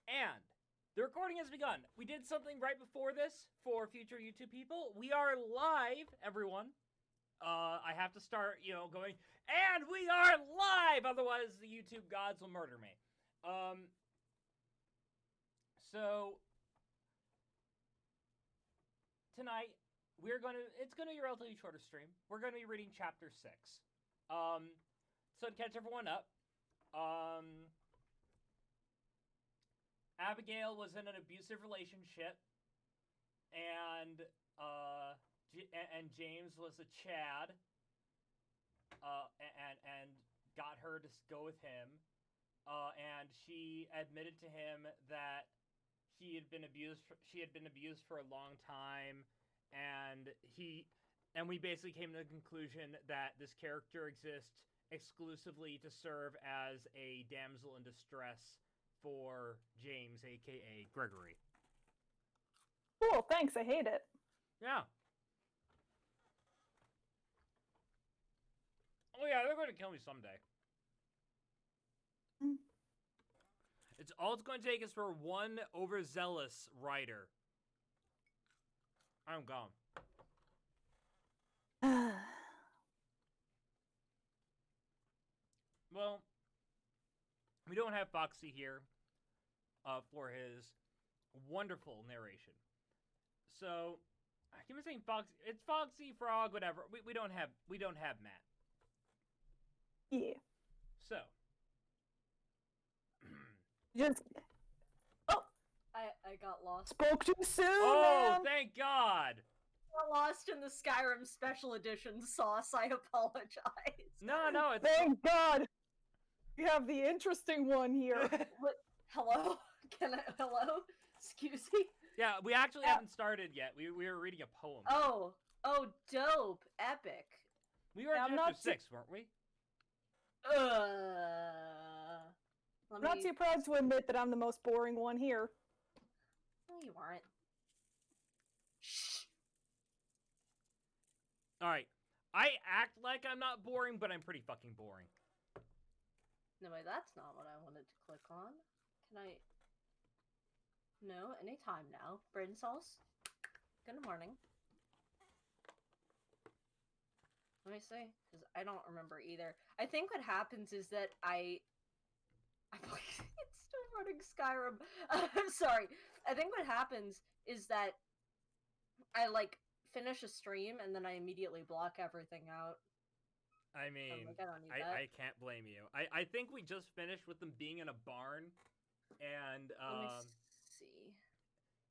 And the recording has begun. We did something right before this for future YouTube people. We are live, everyone. I have to start, going, and we are live! Otherwise, the YouTube gods will murder me. So, tonight, it's gonna be a relatively shorter stream. We're gonna be reading chapter 6. So to catch everyone up, Abbigale was in an abusive relationship, and James was a Chad, and got her to go with him, and she admitted to him that she had been abused for a long time, and we basically came to the conclusion that this character exists exclusively to serve as a damsel in distress for James, aka Gregory. Cool, thanks, I hate it. Yeah. Oh yeah, they're going to kill me someday. It's going to take us for one overzealous writer. I'm gone. Well, we don't have Foxy here for his wonderful narration. So, I keep saying Foxy. It's Foxy, Frog, whatever. We don't have Matt. Yeah. So, just I got lost. spoke too soon, oh, man. thank God. Got lost in the Skyrim Special Edition sauce. I apologize. No, it's Thank God. We have the interesting one here. What? Hello? Hello? Excuse me? yeah. We actually haven't started yet. We were reading a poem. Oh, dope. Epic. We were Yeah, at I'm chapter not 6, weren't we? Let I'm not too proud to admit that I'm the most boring one here. No, you aren't. Shh. Alright. I act like I'm not boring, but I'm pretty fucking boring. No, wait, that's not what I wanted to click on. Can I... No, anytime now. Brain sauce. Good morning. Let me see, because I don't remember either. I think what happens is that it's still running Skyrim. I'm sorry. I think what happens is that I, finish a stream and then I immediately block everything out. I mean, I don't need that. I can't blame you. I think we just finished with them being in a barn, and Let me see.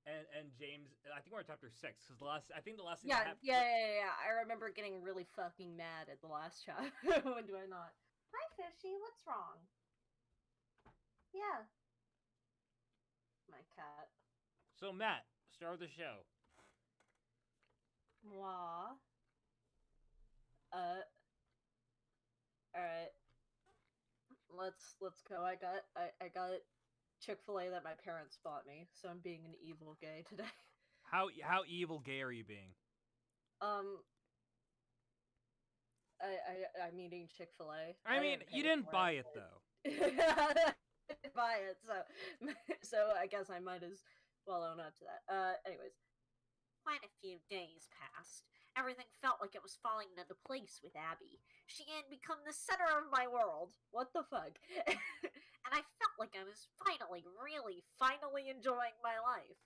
And James, I think we're at chapter 6 because the last thing that Yeah, happened. yeah. I remember getting really fucking mad at the last chat. When do I not? Hi, Fishy. What's wrong? Yeah. My cat. So Matt, start the show. Mwah. Alright. Let's go. I got Chick-fil-A that my parents bought me, so I'm being an evil gay today. How evil gay are you being? I'm eating Chick-fil-A. I mean, you didn't buy it though. I didn't buy it, so I guess I might as well own up to that. Anyways. Quite a few days passed. Everything felt like it was falling into place with Abby. She had become the center of my world. What the fuck? And I felt like I was finally enjoying my life.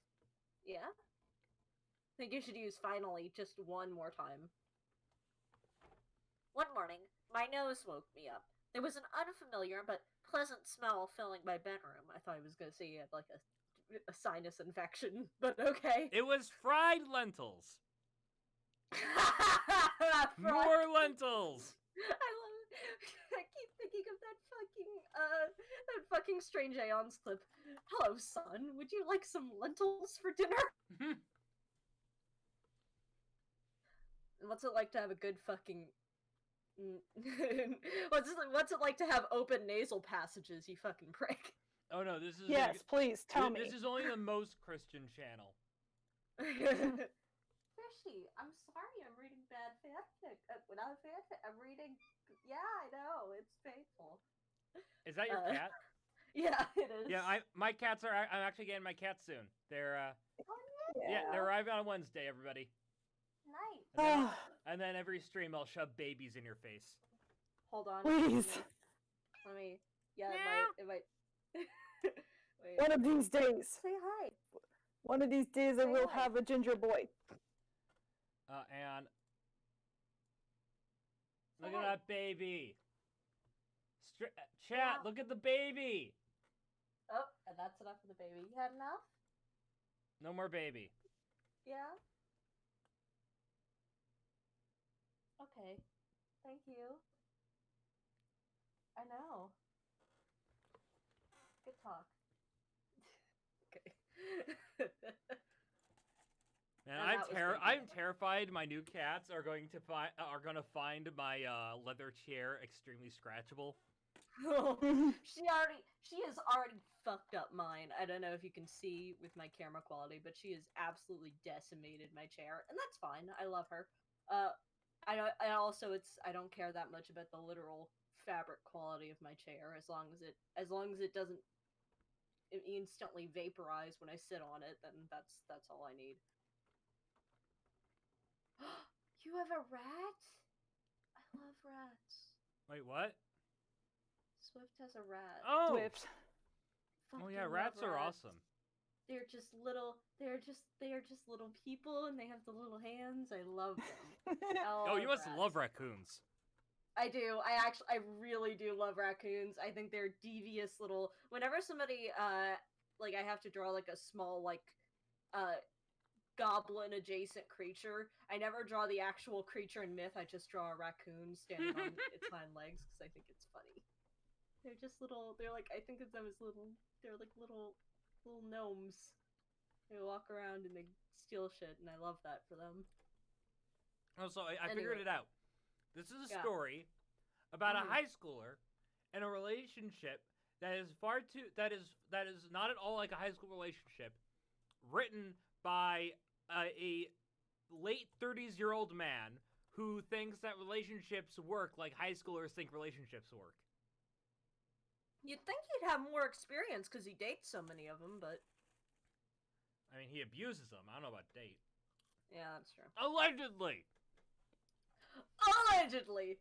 Yeah? I think you should use finally just one more time. One morning, my nose woke me up. There was an unfamiliar but pleasant smell filling my bedroom. I thought I was going to say you had a sinus infection, but okay. It was fried lentils. More lentils. I love it. I keep thinking of that fucking Strange Aeons clip. Hello, son. Would you like some lentils for dinner? And what's it like to have a good fucking... what's it like to have open nasal passages, you fucking prick? Oh no, this is... Yes, please, tell me. This is only the most Christian channel. Fishy, I'm sorry I'm reading bad fanfic. Not fanfic, I'm reading... Yeah, I know, it's painful. Is that your cat? Yeah, it is. Yeah, my cats are. I'm actually getting my cats soon. They're they're arriving on Wednesday. Everybody. Nice. And then every stream I'll shove babies in your face. Hold on. Please. Let me. Yeah, it might. Wait. One of these days. Say hi. One of these days I will have a ginger boy. And look at that baby. Chat, look at the baby. Oh, and that's enough for the baby. You had enough? No more baby. Yeah? Okay. Thank you. I know. Good talk. Okay. Man, I'm terrified my new cats are going to find my leather chair extremely scratchable. She has already fucked up mine. I don't know if you can see with my camera quality, but she has absolutely decimated my chair, and that's fine. I love her. I don't care that much about the literal fabric quality of my chair as long as it doesn't instantly vaporize when I sit on it, then that's all I need. You have a rat? I love rats. Wait, what? Swift has a rat. Oh! Swift. Oh yeah, rats are awesome. They're just little people, and they have the little hands. I love them. Oh, you must love raccoons. I do. I really do love raccoons. I think they're devious little. Whenever somebody I have to draw like a small goblin adjacent creature, I never draw the actual creature in myth. I just draw a raccoon standing on its hind legs because I think it's funny. They're just little. They're like, I think of them as little. They're like little gnomes. They walk around and they steal shit, and I love that for them. Oh, so I figured it out. This is a story about a high schooler and a relationship that is that is not at all like a high school relationship, written by a late 30-year-old man who thinks that relationships work like high schoolers think relationships work. You'd think he'd have more experience because he dates so many of them, but I mean, he abuses them. I don't know about date. Yeah, that's true. Allegedly. Allegedly.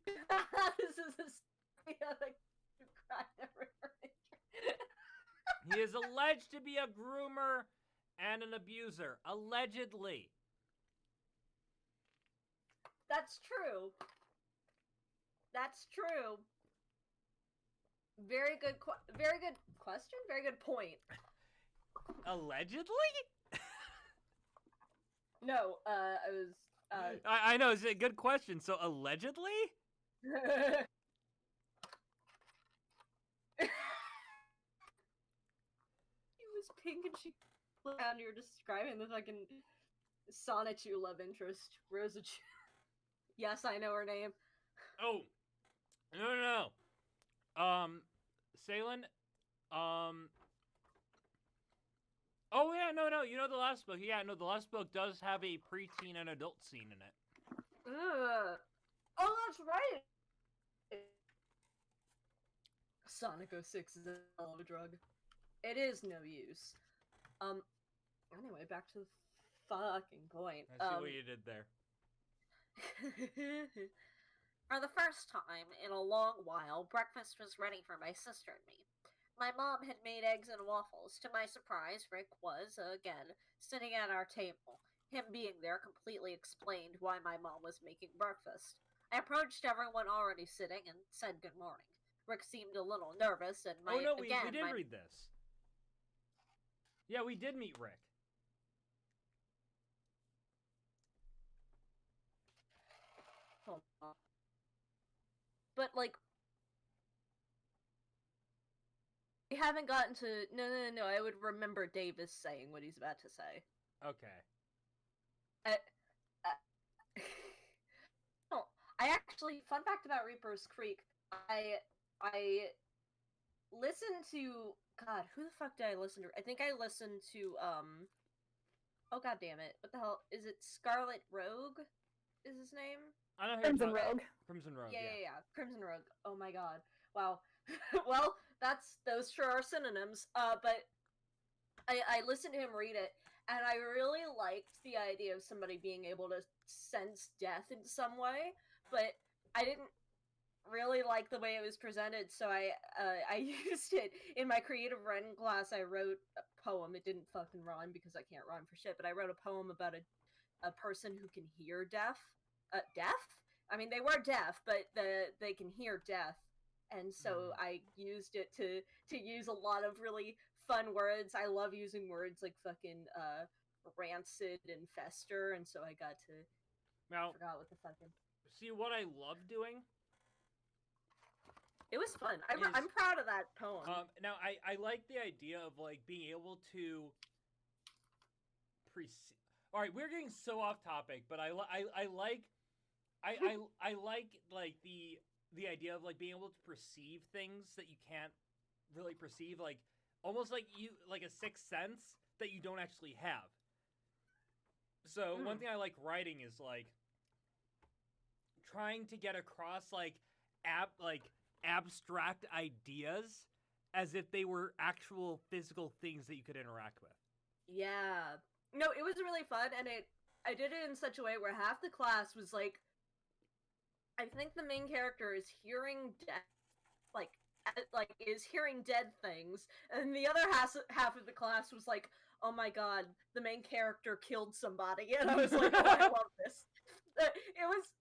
This is a story of a crime never heard. He is alleged to be a groomer and an abuser. Allegedly. That's true. That's true. Very good question. Very good point. Allegedly? No, I was. I know, it's a good question. So, allegedly? He was pink and she down. You're describing the fucking Sonichu love interest, Rosa. Yes, I know her name. Oh, no. Salen, oh yeah, no, you know the last book. Yeah, no, the last book does have a preteen and adult scene in it. Ugh. Oh, that's right! Sonic 06 is a hell of a drug. It is no use. Anyway, back to the fucking point. I see what you did there. For the first time in a long while, breakfast was ready for my sister and me. My mom had made eggs and waffles. To my surprise, Rick was, again, sitting at our table. Him being there completely explained why my mom was making breakfast. I approached everyone already sitting and said good morning. Rick seemed a little nervous, and we did read this. Yeah, we did meet Rick. Hold on. But, like, we haven't gotten to... No, I would remember Davis saying what he's about to say. Okay. No, I actually... Fun fact about Reaper's Creek, I listened to... God, who the fuck did I listen to? I think I listened to, oh, god damn it. What the hell? Is it Scarlet Rogue? Is his name? Crimson Rogue. Crimson Rogue, yeah. Crimson Rogue. Oh my god. Wow. Well, those sure are synonyms. But I listened to him read it, and I really liked the idea of somebody being able to sense death in some way, but I didn't really like the way it was presented, so I used it in my creative writing class. I wrote a poem. It didn't fucking rhyme because I can't rhyme for shit, but I wrote a poem about a person who can hear deaf. Deaf? I mean, they were deaf, but they can hear death, and so I used it to use a lot of really fun words. I love using words like fucking rancid and fester, and so I got to forgot what the fucking. See, what I love doing. It was fun. I'm proud of that poem. Now I like the idea of like being able to All right, we're getting so off topic, but I like like the idea of like being able to perceive things that you can't really perceive, like almost like a sixth sense that you don't actually have. So one thing I like writing is like trying to get across like abstract ideas as if they were actual physical things that you could interact with. Yeah. No, it was really fun, and I did it in such a way where half the class was like, I think the main character is hearing death, like is hearing dead things, and the other half of the class was like, oh my god, the main character killed somebody, and I was like, oh, I love this. It was.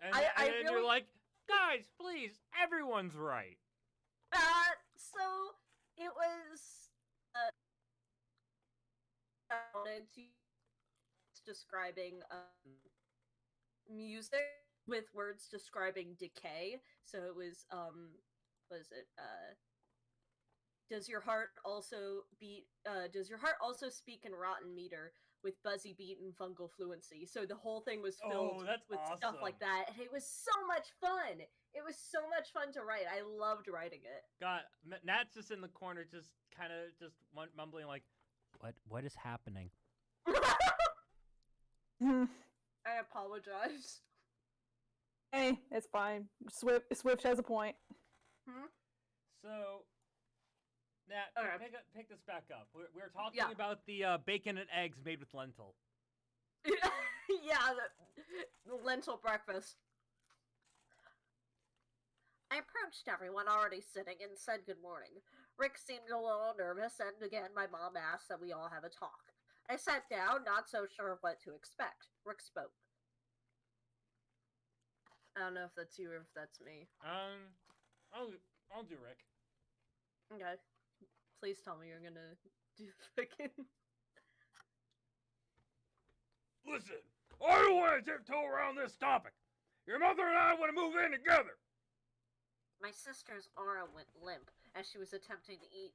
And then really... you're like, guys, please, everyone's right. So it was. I wanted to describing music with words describing decay. So it was what is it? Does your heart also beat? Does your heart also speak in rotten meter with buzzy beat and fungal fluency? So the whole thing was filled with awesome. stuff like that, and it was so much fun. It was so much fun to write. I loved writing it. God, Nat's just in the corner, just kind of just mumbling like, "What is happening?" I apologize. Hey, it's fine. Swift has a point. So, Nat, pick this back up. We're talking about the bacon and eggs made with lentil. Yeah, the lentil breakfast. I approached everyone already sitting and said good morning. Rick seemed a little nervous, and again my mom asked that we all have a talk. I sat down, not so sure of what to expect. Rick spoke. I don't know if that's you or if that's me. I'll do Rick. Okay. Please tell me you're gonna do fucking... Listen, I don't want to tiptoe around this topic. Your mother and I want to move in together. My sister's aura went limp as she was attempting to eat,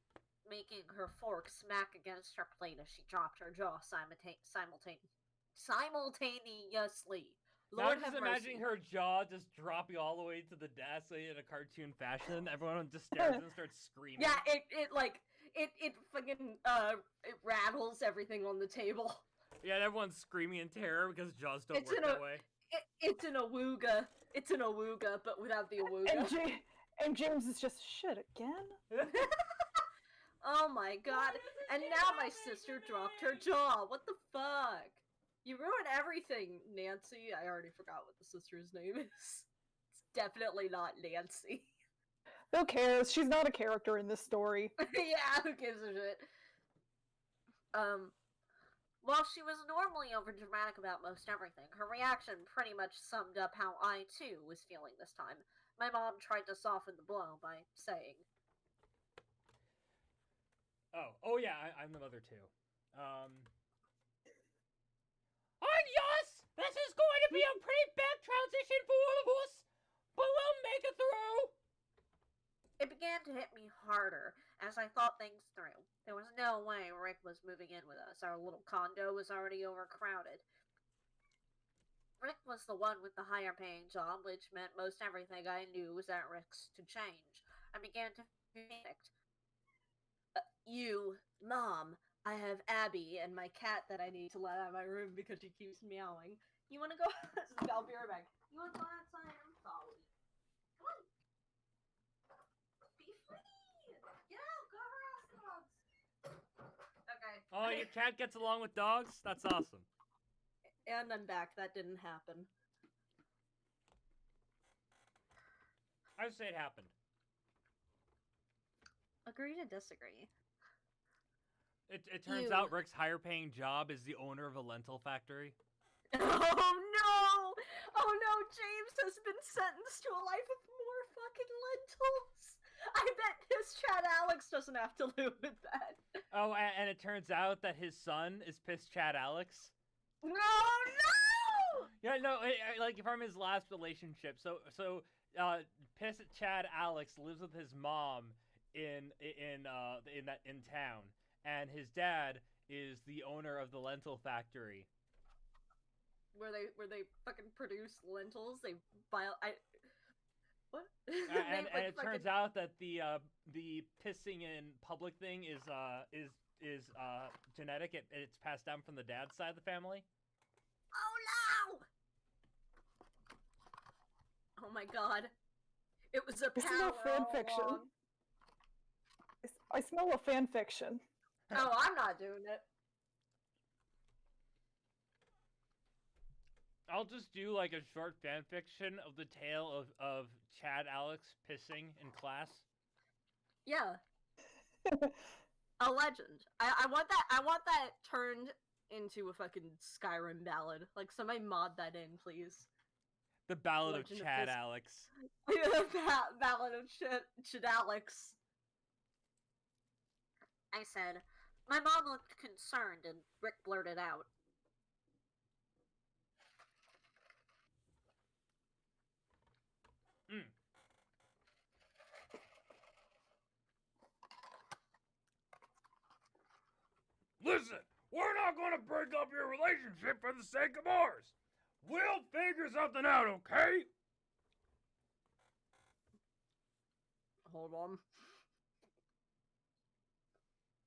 making her fork smack against her plate as she dropped her jaw simultaneously. Lord, I'm just imagining her jaw just dropping all the way to the desk in a cartoon fashion. Everyone just stares and starts screaming. Yeah, it fucking it rattles everything on the table. Yeah, and everyone's screaming in terror because jaws don't work that way. It's an awooga. It's an awooga, but without the awooga. And James is just, shit, again? Oh my god. And now my sister dropped her jaw. What the fuck? You ruined everything, Nancy. I already forgot what the sister's name is. It's definitely not Nancy. Who cares? She's not a character in this story. Yeah, who gives a shit? While she was normally overdramatic about most everything, her reaction pretty much summed up how I, too, was feeling this time. My mom tried to soften the blow by saying... Oh yeah, I'm the mother, too. Yes! This is going to be a pretty bad transition for all of us, but we'll make it through! It began to hit me harder as I thought things through. There was no way Rick was moving in with us. Our little condo was already overcrowded. Rick was the one with the higher paying job, which meant most everything I knew was at risk to change. I began to panic. Mom, I have Abby and my cat that I need to let out of my room because she keeps meowing. You want to go? I'll be right back. You want to go outside? I'm sorry. Come on. Be free. your cat gets along with dogs? That's awesome. And I'm back. That didn't happen. I would say it happened. Agree to disagree. It turns Ew. out Rick's higher paying job is the owner of a lentil factory. Oh no! Oh no, James has been sentenced to a life of more fucking lentils! I bet his Chad Alex doesn't have to live with that. Oh, and it turns out that his son is Piss Chad Alex. No, no! Yeah, no, like from his last relationship. So Piss Chad Alex lives with his mom in town, and his dad is the owner of the lentil factory. Where they fucking produce lentils, they buy. What? And it turns out that the pissing in public thing is genetic. It's passed down from the dad's side of the family. Oh no! Oh my god! It was a This is power all fan all fiction. along. I smell a fan fiction. Oh, I'm not doing it. I'll just do like a short fan fiction of the tale of Chad Alex pissing in class. Yeah. A legend. I want that. I want that turned into a fucking Skyrim ballad. Like somebody mod that in, please. The Ballad Legend of of Chad Piss- Alex. Ballad of Chad Alex. I said, my mom looked concerned, and Rick blurted out, Listen, we're not gonna break up your relationship for the sake of ours. We'll figure something out, okay? hold on.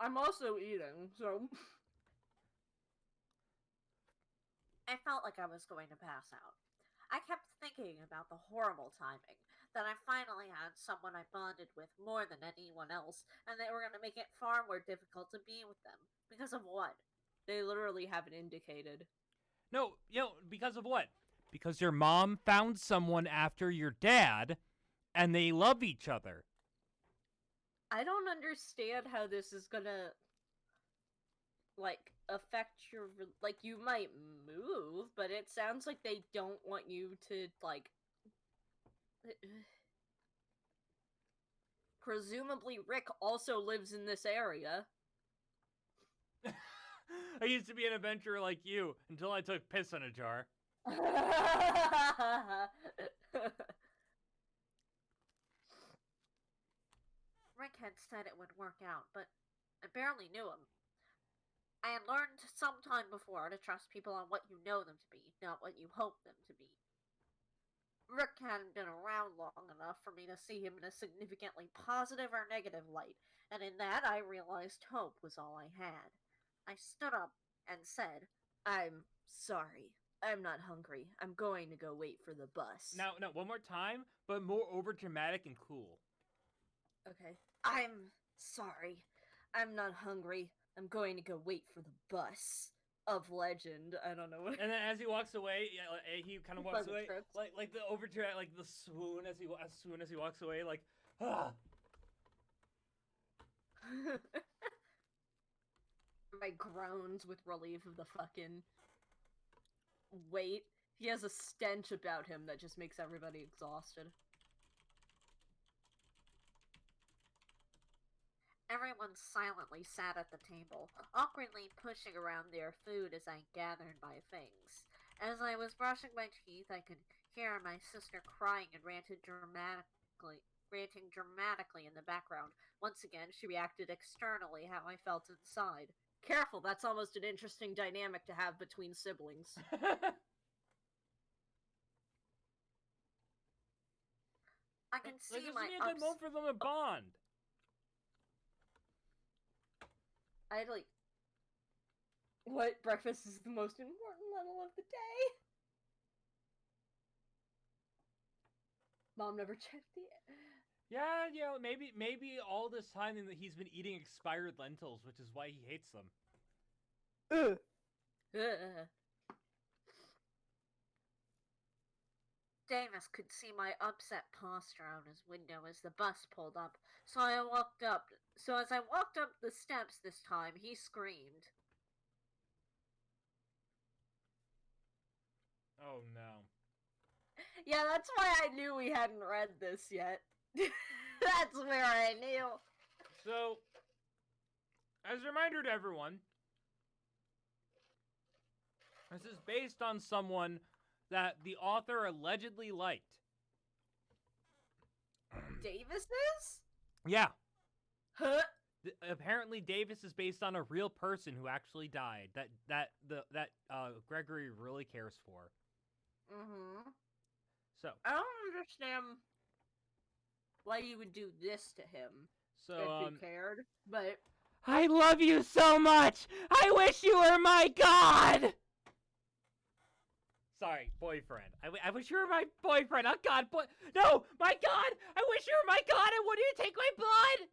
I'm also eating, so. I felt like I was going to pass out. I kept thinking about the horrible timing, that I finally had someone I bonded with more than anyone else, and they were going to make it far more difficult to be with them. Because of what? They literally haven't indicated. No, because of what? Because your mom found someone after your dad, and they love each other. I don't understand how this is gonna, like, affect your, like, you might move, but it sounds like they don't want you to, like, presumably Rick also lives in this area. I used to be an adventurer like you until I took piss in a jar. Rick had said it would work out, but I barely knew him. I had learned some time before to trust people on what you know them to be, not what you hope them to be. Rick hadn't been around long enough for me to see him in a significantly positive or negative light, and in that I realized hope was all I had. I stood up and said, I'm sorry. I'm not hungry. I'm going to go wait for the bus. Now, one more time, but more overdramatic and cool. Okay. I'm sorry. I'm not hungry. I'm going to go wait for the bus. Of legend. I don't know what. And then as he walks away, he kind of walks Pleasant away, trips. like the overdramatic, like the swoon as he walks away, like ah. My groans with relief of the fucking weight. He has a stench about him that just makes everybody exhausted. Everyone silently sat at the table, awkwardly pushing around their food as I gathered my things. As I was brushing my teeth, I could hear my sister crying and ranting dramatically in the background. Once again, she reacted externally how I felt inside. Careful, that's almost an interesting dynamic to have between siblings. I can see Like, this my would be a good moment for them to bond. I like. What? Breakfast is the most important level of the day? Mom never checked the. Yeah, maybe all this time that he's been eating expired lentils, which is why he hates them. Ugh. Ugh. Davis could see my upset posture out his window as the bus pulled up, so as I walked up the steps this time, he screamed. Oh no. Yeah, that's why I knew we hadn't read this yet. That's where I knew. So, as a reminder to everyone, this is based on someone that the author allegedly liked. Davis is? Yeah. Huh? Apparently, Davis is based on a real person who actually died. That Gregory really cares for. Mm-hmm. So I don't understand why you would do this to him if you cared, but I love you so much. I wish you were my god. Sorry, boyfriend. I wish you were my boyfriend. Oh God, no, my God! I wish you were my god. I want you to take my blood.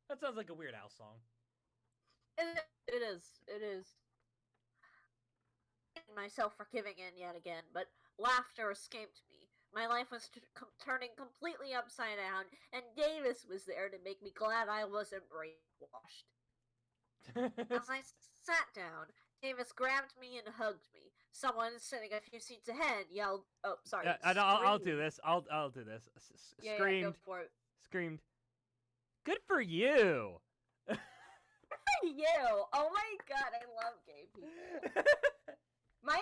That sounds like a Weird Al song. it is. Myself for giving in yet again, but laughter escaped me. My life was turning completely upside down, and Davis was there to make me glad I wasn't brainwashed. As I sat down, Davis grabbed me and hugged me. Someone sitting a few seats ahead yelled, "Oh, sorry!" Yeah, I'll do this. I'll do this. Screamed. Yeah, go for it. Screamed. Good for you. You! Oh my God, I love gay people. My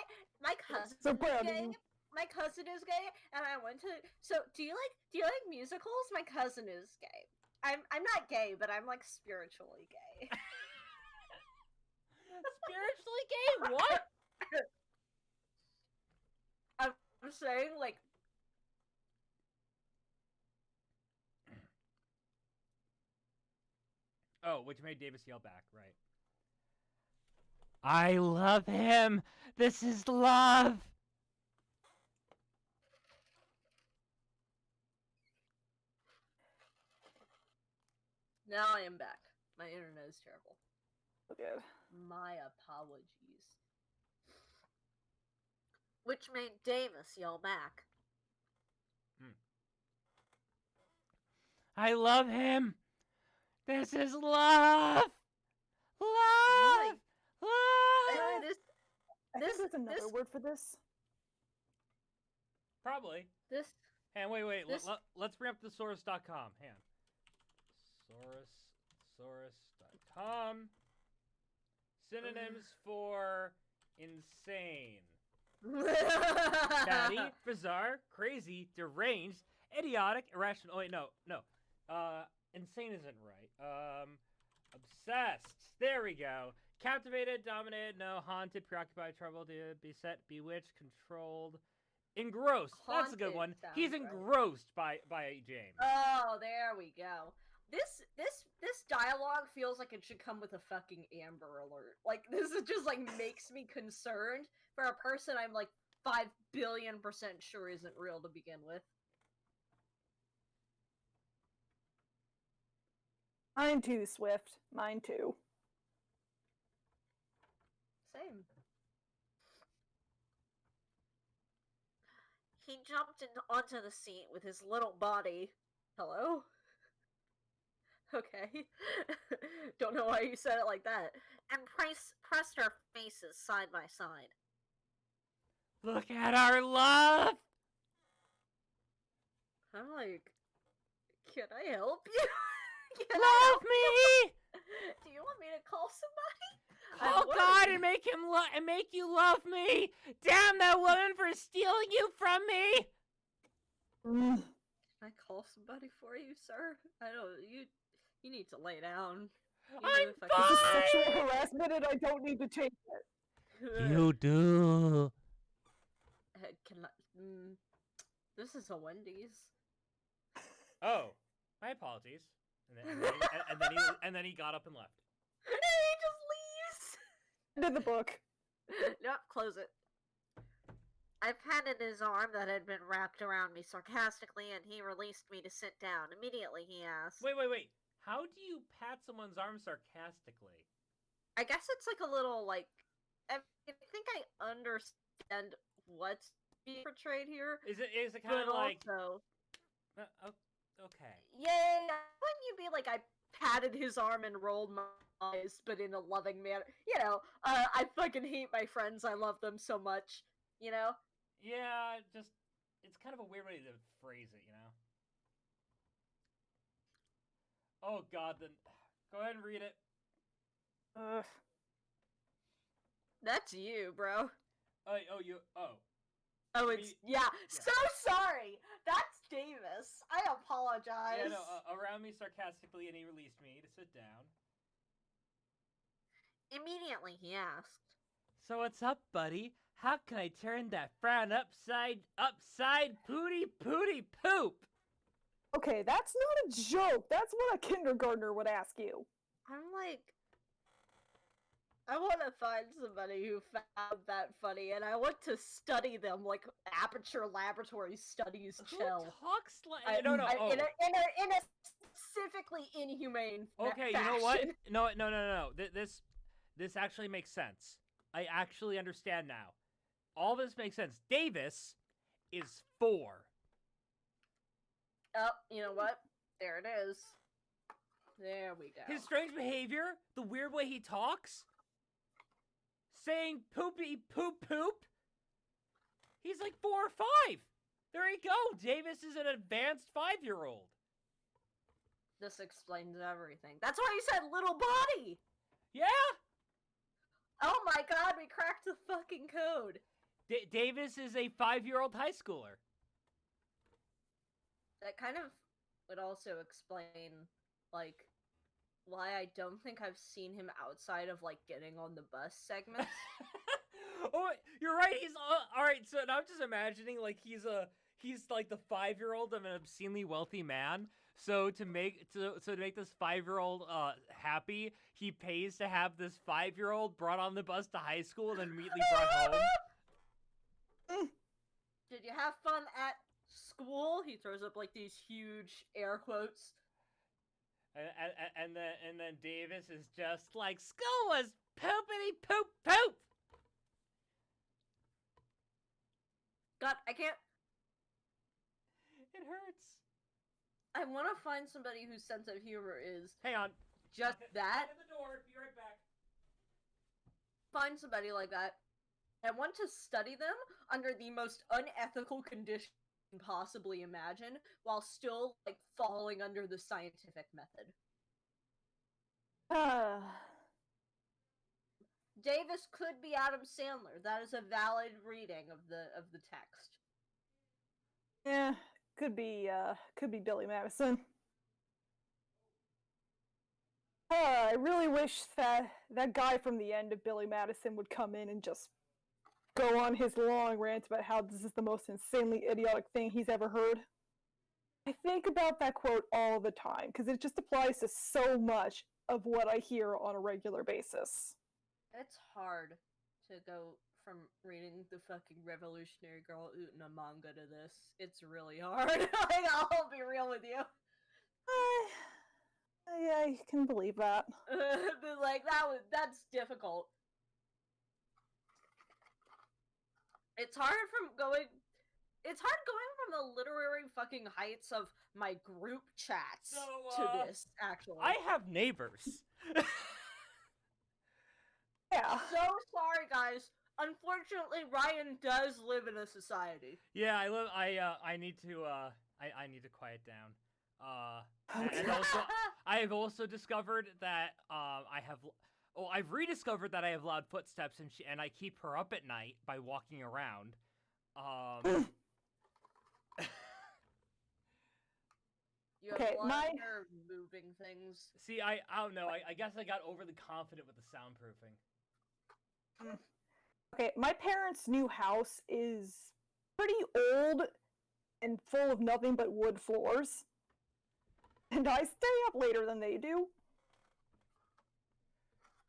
cousin So is proud of gay. you. My cousin is gay, and I went to. So, do you like musicals? My cousin is gay. I'm not gay, but I'm like spiritually gay. Spiritually gay? What? I'm saying like. Oh, which made Davis yell back, right? I love him. This is love. Now I am back. My internet is terrible. Okay. My apologies. Which made Davis yell back. I love him. This is love. Love. Love. This There's another word for this. Probably. This. And wait. This- Let's bring up thesaurus.com. Hang on. Thesaurus.com. Synonyms for insane. Batty, bizarre, crazy, deranged, idiotic, irrational. Oh, wait, no. Insane isn't right. Obsessed. There we go. Captivated, dominated, no. Haunted, preoccupied, troubled, beset, bewitched, controlled, engrossed. That's a good Haunted one. sounds He's right. engrossed by James. Oh, there we go. This dialogue feels like it should come with a fucking Amber Alert. Like, this is just like makes me concerned for a person I'm like 5 billion% sure isn't real to begin with. Mine too, Swift. Mine too. Same. He jumped onto the seat with his little body. Hello? Okay. Don't know why you said it like that. And pressed our faces side by side. Look at our love. I'm like, can I help you? Love me. Do you want me to call somebody? Call God and make him make you love me. Damn that woman for stealing you from me. Mm. Can I call somebody for you, sir? I don't. You need to lay down. I'm This is sexual fine. harassment and I don't need to take it. You do. Can I, this is a Wendy's. Oh, my apologies. And then he got up and left. He just leaves. End of the book. Nope, close it. I patted his arm that had been wrapped around me sarcastically, and he released me to sit down. Immediately, he asked, Wait. How do you pat someone's arm sarcastically? I guess it's like a little, like, I think I understand what's being portrayed here. Is it kind But of like? also, Okay. yeah, wouldn't you be like, I patted his arm and rolled my eyes, but in a loving manner? You know, I fucking hate my friends. I love them so much. You know? Yeah, just it's kind of a weird way to phrase it, you know. Oh God, then go ahead and read it. That's you, bro. Oh, it's yeah. So sorry. That's Davis. I apologize. Yeah, no. Around me sarcastically, and he released me to sit down. Immediately, he asked, So what's up, buddy? How can I turn that frown upside pooty poop? Okay, that's not a joke. That's what a kindergartner would ask you. I'm like, I want to find somebody who found that funny, and I want to study them like Aperture Laboratory studies Who Chill. talks like? No. In a specifically inhumane Okay, fashion. you know what? No. This actually makes sense. I actually understand now. All this makes sense. Davis is 4. Oh, you know what? There it is. There we go. His strange behavior, the weird way he talks, saying poopy poop. He's like 4 or 5. There you go. Davis is an advanced 5-year-old. This explains everything. That's why you said little body! Yeah? Oh my god, we cracked the fucking code. Davis is a 5-year-old high schooler. That kind of would also explain, like, why I don't think I've seen him outside of, like, getting on the bus segments. Oh, you're right. He's all right. So now I'm just imagining like he's like the 5-year-old of an obscenely wealthy man. So to make this 5-year-old happy, he pays to have this 5-year-old brought on the bus to high school and then immediately brought home. Did you have fun at school? He throws up like these huge air quotes. And then Davis is just like, school was poopity poop. God, I can't. It hurts. I want to find somebody whose sense of humor is Hang on. just that. At the door. Be right back. Find somebody like that. I want to study them under the most unethical conditions you can possibly imagine, while still like falling under the scientific method. Davis could be Adam Sandler. That is a valid reading of the text. Yeah, could be Billy Madison. I really wish that guy from the end of Billy Madison would come in and just go on his long rant about how this is the most insanely idiotic thing he's ever heard. I think about that quote all the time, because it just applies to so much of what I hear on a regular basis. It's hard to go from reading the fucking Revolutionary Girl Utena manga to this. It's really hard. Like, I'll be real with you. I can believe that. But like that's difficult. It's hard going from the literary fucking heights of my group chats to this, actually. I have neighbors. Yeah. So sorry, guys. Unfortunately, Ryan does live in a society. Yeah, I need to quiet down. Okay. And also, I have also discovered that I've rediscovered that I have loud footsteps and I keep her up at night by walking around. You have Okay, a lot of moving things. See, I don't know. I guess I got overly confident with the soundproofing. Okay, my parents' new house is pretty old and full of nothing but wood floors. And I stay up later than they do.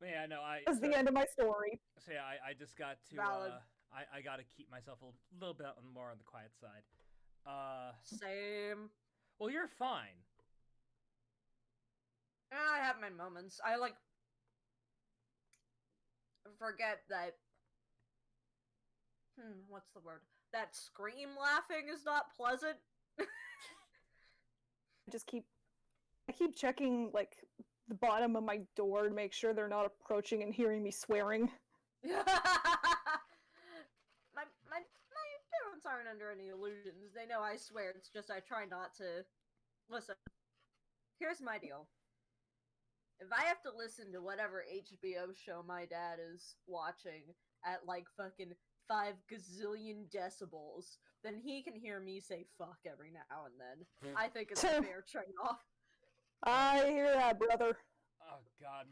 Yeah, no, That's the end of my story. So yeah, I just got to Valid. I gotta keep myself a little bit more on the quiet side. Same. Well, you're fine. I have my moments. I forget that. What's the word? That scream laughing is not pleasant. I keep checking like the bottom of my door to make sure they're not approaching and hearing me swearing. my parents aren't under any illusions. They know I swear. It's just I try not to. Listen, here's my deal. If I have to listen to whatever HBO show my dad is watching at like fucking 5 gazillion decibels, then he can hear me say fuck every now and then. I think it's a fair trade-off. I hear that, brother. Oh God,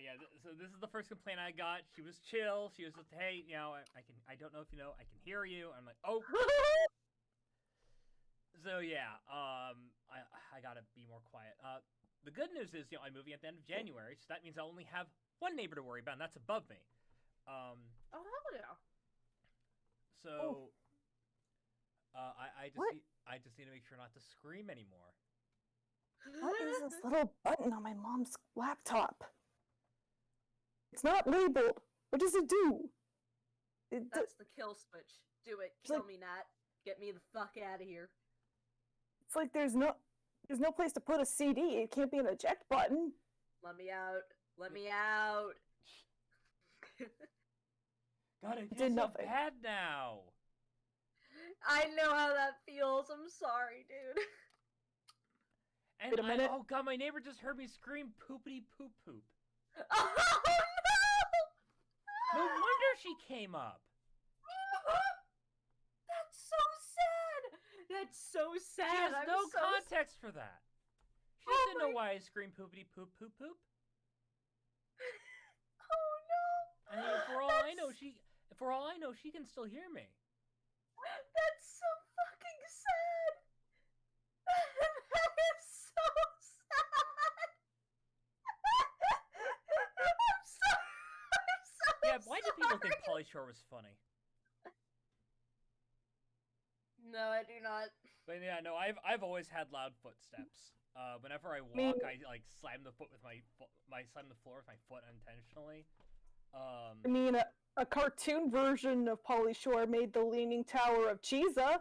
yeah. So this is the first complaint I got. She was chill. She was just, hey, you know, I don't know if you know, I can hear you. I'm like, oh. So yeah, I gotta be more quiet. The good news is, you know, I'm moving at the end of January, so that means I'll only have one neighbor to worry about, and that's above me. Oh hell yeah. So, I just need to make sure not to scream anymore. What is this little button on my mom's laptop? It's not labeled. What does it do? That's the kill switch. Do it. It's Kill like- me, Nat. Get me the fuck out of here. It's like there's no place to put a CD. It can't be an eject button. Let me out. Let me out. God, I feel did so nothing. bad now. I know how that feels. I'm sorry, dude. And Wait a minute. oh God, my neighbor just heard me scream poopity poop poop. Oh No no! wonder she came up. That's so sad. That's so sad. She has I'm no so context for that. She Oh doesn't know my- why I scream poopity poop poop poop. Oh no! I mean, for all I know, she can still hear me. That's so fucking sad. That is so sad. I'm so Yeah, why do people think sorry. Pauly Shore was funny? No, I do not. But yeah, no, I've always had loud footsteps. Whenever I walk, Me- I like slam the slam the floor with my foot unintentionally. I mean, a cartoon version of Pauly Shore made the Leaning Tower of Cheesa.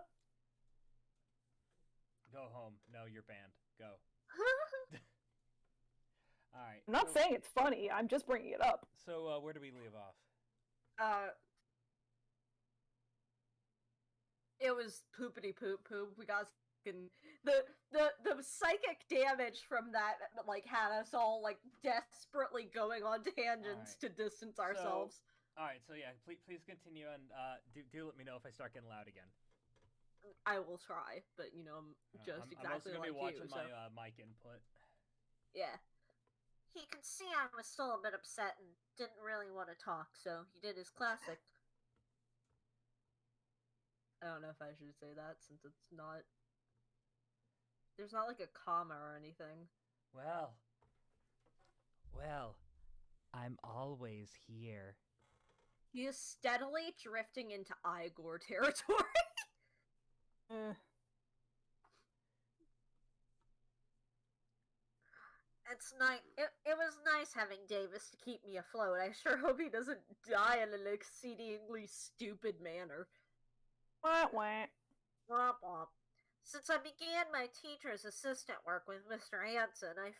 Go home. No, you're banned. Go. All right. I'm not saying it's funny. I'm just bringing it up. So where do we leave off? It was poopity poop poop. We got fucking the psychic damage from that like had us all like desperately going on tangents to distance ourselves. All right. So yeah, please continue and do let me know if I start getting loud again. I will try, but you know, I'm just I'm also exactly gonna like be watching you. So my mic input. yeah. He could see I was still a bit upset and didn't really want to talk, so he did his classic. I don't know if I should say that since it's not. There's not like a comma or anything. Well, I'm always here. He is steadily drifting into Igor territory. Eh. It's nice. It was nice having Davis to keep me afloat. I sure hope he doesn't die in an exceedingly stupid manner. Wah, wah. Womp womp. Since I began my teacher's assistant work with Mr. Hansen, I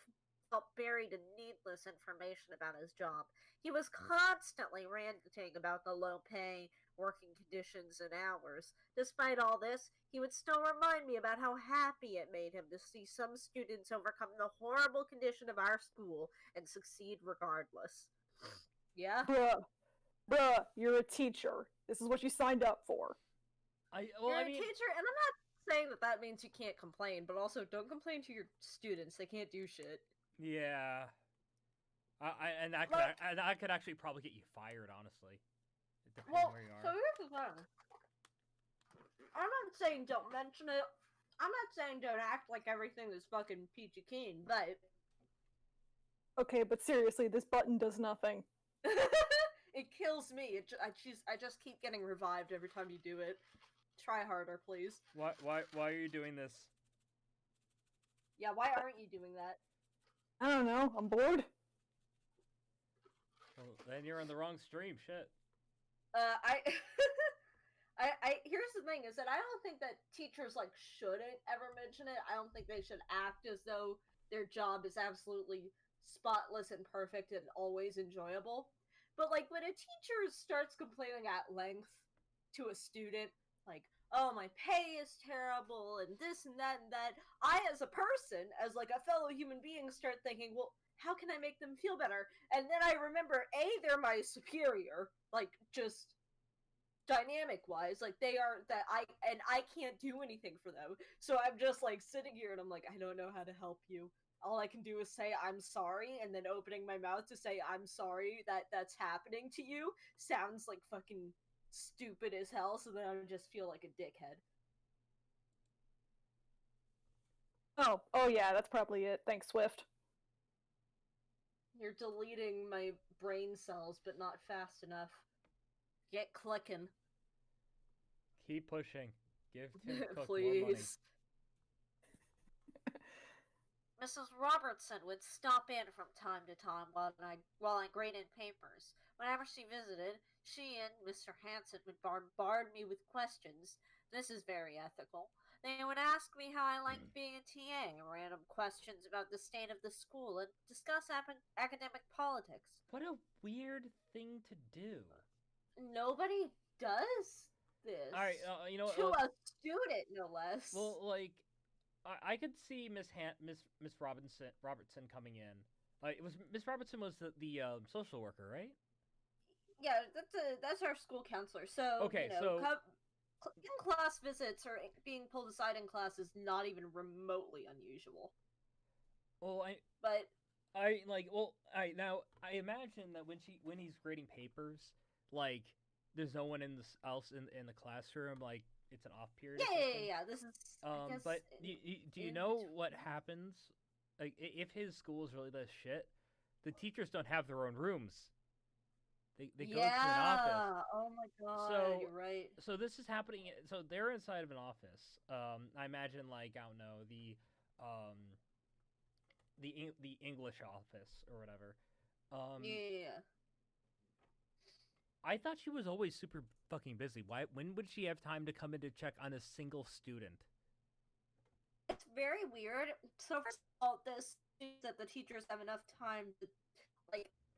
felt buried in needless information about his job. He was constantly ranting about the low pay, working conditions, and hours. Despite all this, he would still remind me about how happy it made him to see some students overcome the horrible condition of our school and succeed regardless. Yeah? Bruh, you're a teacher. This is what you signed up for. You're a teacher, and I'm not saying that means you can't complain, but also don't complain to your students. They can't do shit. Yeah. And that could actually probably get you fired, honestly. Depending Well, where you so are. here's the thing. I'm not saying don't mention it. I'm not saying don't act like everything is fucking peachy keen, but Okay, but seriously, this button does nothing. It kills me. I just keep getting revived every time you do it. Try harder, please. Why are you doing this? Yeah, why aren't you doing that? I don't know. I'm bored. Well, then you're on the wrong stream. Shit. I here's the thing is that I don't think that teachers like shouldn't ever mention it. I don't think they should act as though their job is absolutely spotless and perfect and always enjoyable. But like when a teacher starts complaining at length to a student, like, oh, my pay is terrible and this and that and that, I as a person, as like a fellow human being, start thinking, well, how can I make them feel better? And then I remember, A, they're my superior, like just dynamic wise, like they are that I can't do anything for them. So I'm just like sitting here and I'm like, I don't know how to help you. All I can do is say I'm sorry, and then opening my mouth to say I'm sorry that that's happening to you sounds like fucking stupid as hell, so then I just feel like a dickhead. Oh yeah, that's probably it. Thanks, Swift. You're deleting my brain cells, but not fast enough. Get clicking. Keep pushing. Give Tim Cook more money. Please. Mrs. Robertson would stop in from time to time while I graded papers. Whenever she visited, she and Mr. Hanson would bombard me with questions. This is very ethical. They would ask me how I liked being a TA, random questions about the state of the school, and discuss academic politics. What a weird thing to do. Nobody does this. All right, you know what? To a student, no less. Well, like, I could see Miss Robertson coming in. It was Miss Robertson was the social worker, right? Yeah, that's our school counselor. So okay, you know, so class visits or being pulled aside in class is not even remotely unusual. Well, now I imagine that when he's grading papers, like there's no one else in the classroom, like it's an off period. Yeah. This is. But do you know what happens? Like if his school is really this shit, the teachers don't have their own rooms. They go to an office. Oh my god. So you're right. So this is happening. So they're inside of an office. I imagine like I don't know the English office or whatever. Yeah. I thought she was always super fucking busy. When would she have time to come in to check on a single student? It's very weird. So first of all, this means that the teachers have enough time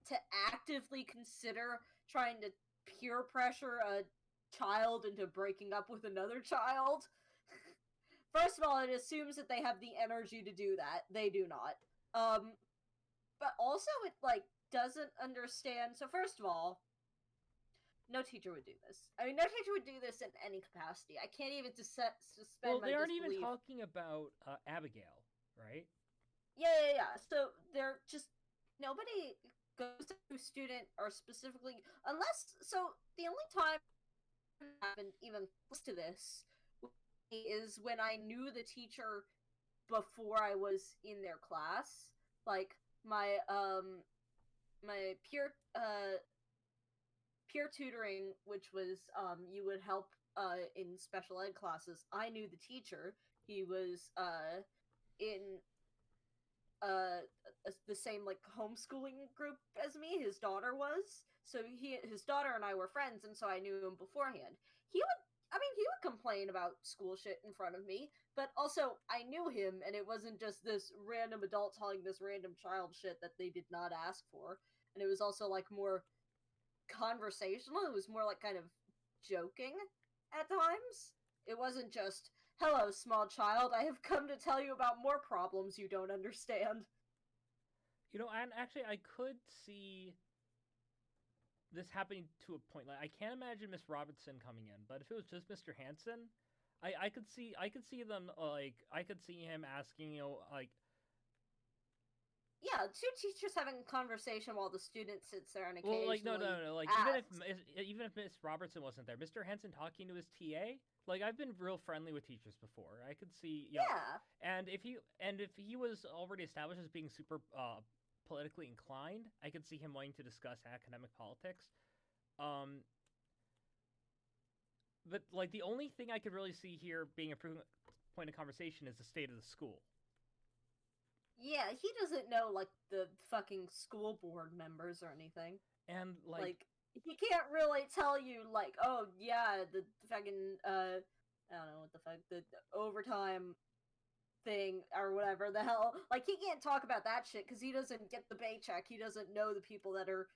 to actively consider trying to peer pressure a child into breaking up with another child. First of all, it assumes that they have the energy to do that. They do not. But also it doesn't understand. So first of all, no teacher would do this. I mean, no teacher would do this in any capacity. I can't even suspend Well, my they aren't disbelief. even talking about Abbigale, right? Yeah. So they're just nobody goes to a student or specifically unless. So the only time I happened even close to this is when I knew the teacher before I was in their class. Like my my peer tutoring, which was you would help in special ed classes. I knew the teacher. He was in the same like homeschooling group as me. His daughter was, so his daughter and I were friends, and so I knew him beforehand. He would complain about school shit in front of me, but also I knew him, and it wasn't just this random adult telling this random child shit that they did not ask for. And it was also like more conversational. It was more like kind of joking at times. It wasn't just, hello, small child, I have come to tell you about more problems you don't understand. You know, and actually I could see this happening to a point. Like I can't imagine Miss Robertson coming in, but if it was just Mr. Hanson, I could see them I could see him asking, like, yeah, two teachers having a conversation while the student sits there and occasionally no. Like asks. even if Miss Robertson wasn't there, Mr. Hanson talking to his TA. Like I've been real friendly with teachers before. I could see, and if he was already established as being super politically inclined, I could see him wanting to discuss academic politics. But like the only thing I could really see here being a point of conversation is the state of the school. Yeah, he doesn't know like the fucking school board members or anything. And Like he can't really tell you like, oh yeah, the fucking I don't know what the fuck, the overtime thing or whatever the hell. Like he can't talk about that shit because he doesn't get the paycheck. He doesn't know the people that are,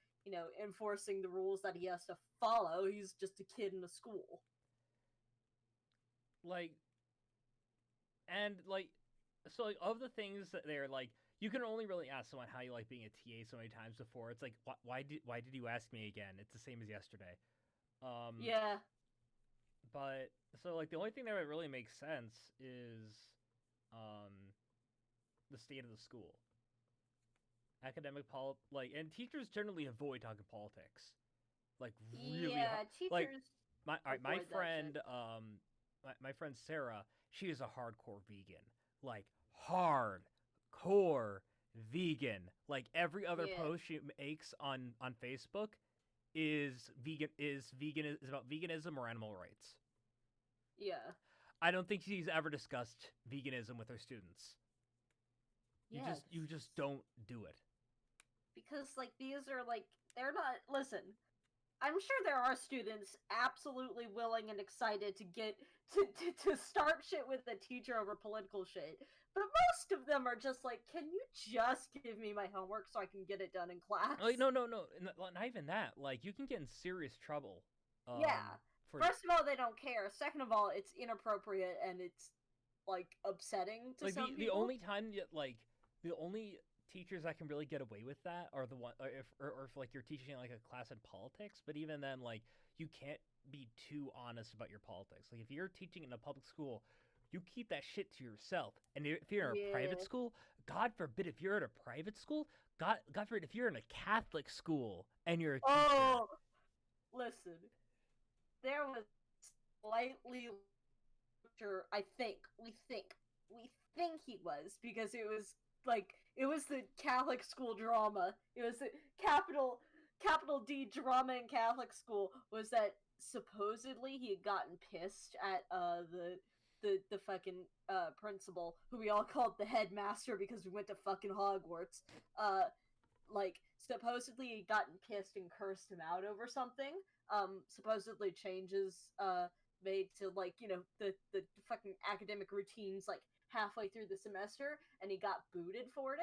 enforcing the rules that he has to follow. He's just a kid in a school. So of the things that they're like, you can only really ask someone how you like being a TA so many times before. It's like, why did you ask me again? It's the same as yesterday. Yeah. But so like the only thing that would really make sense is the state of the school. Academic and teachers generally avoid talking politics. Like really teachers like my friend my friend Sarah, she is a hardcore vegan. Like hardcore vegan. Like every other post she makes on Facebook is about veganism or animal rights. Yeah. I don't think she's ever discussed veganism with her students. You just don't do it. Because like these are like they're not listen. I'm sure there are students absolutely willing and excited to get to start shit with a teacher over political shit. But most of them are just like, can you just give me my homework so I can get it done in class? Like, no, not even that. Like, you can get in serious trouble. First of all, they don't care. Second of all, it's inappropriate and it's like upsetting to some people. The only time the only teachers that can really get away with that are the one if like you're teaching like a class in politics, but even then like you can't be too honest about your politics. Like if you're teaching in a public school, you keep that shit to yourself. And if you're in a private school, God forbid if you're at a private school, God forbid if you're in a Catholic school and you're a teacher. Oh, listen, there was slightly I think we think he was because it was like it was the Catholic school drama. It was the capital D drama in Catholic school was that supposedly he had gotten pissed at the fucking principal, who we all called the headmaster because we went to fucking Hogwarts. Like supposedly he'd gotten pissed and cursed him out over something. Supposedly changes made to like the fucking academic routines like halfway through the semester, and he got booted for it.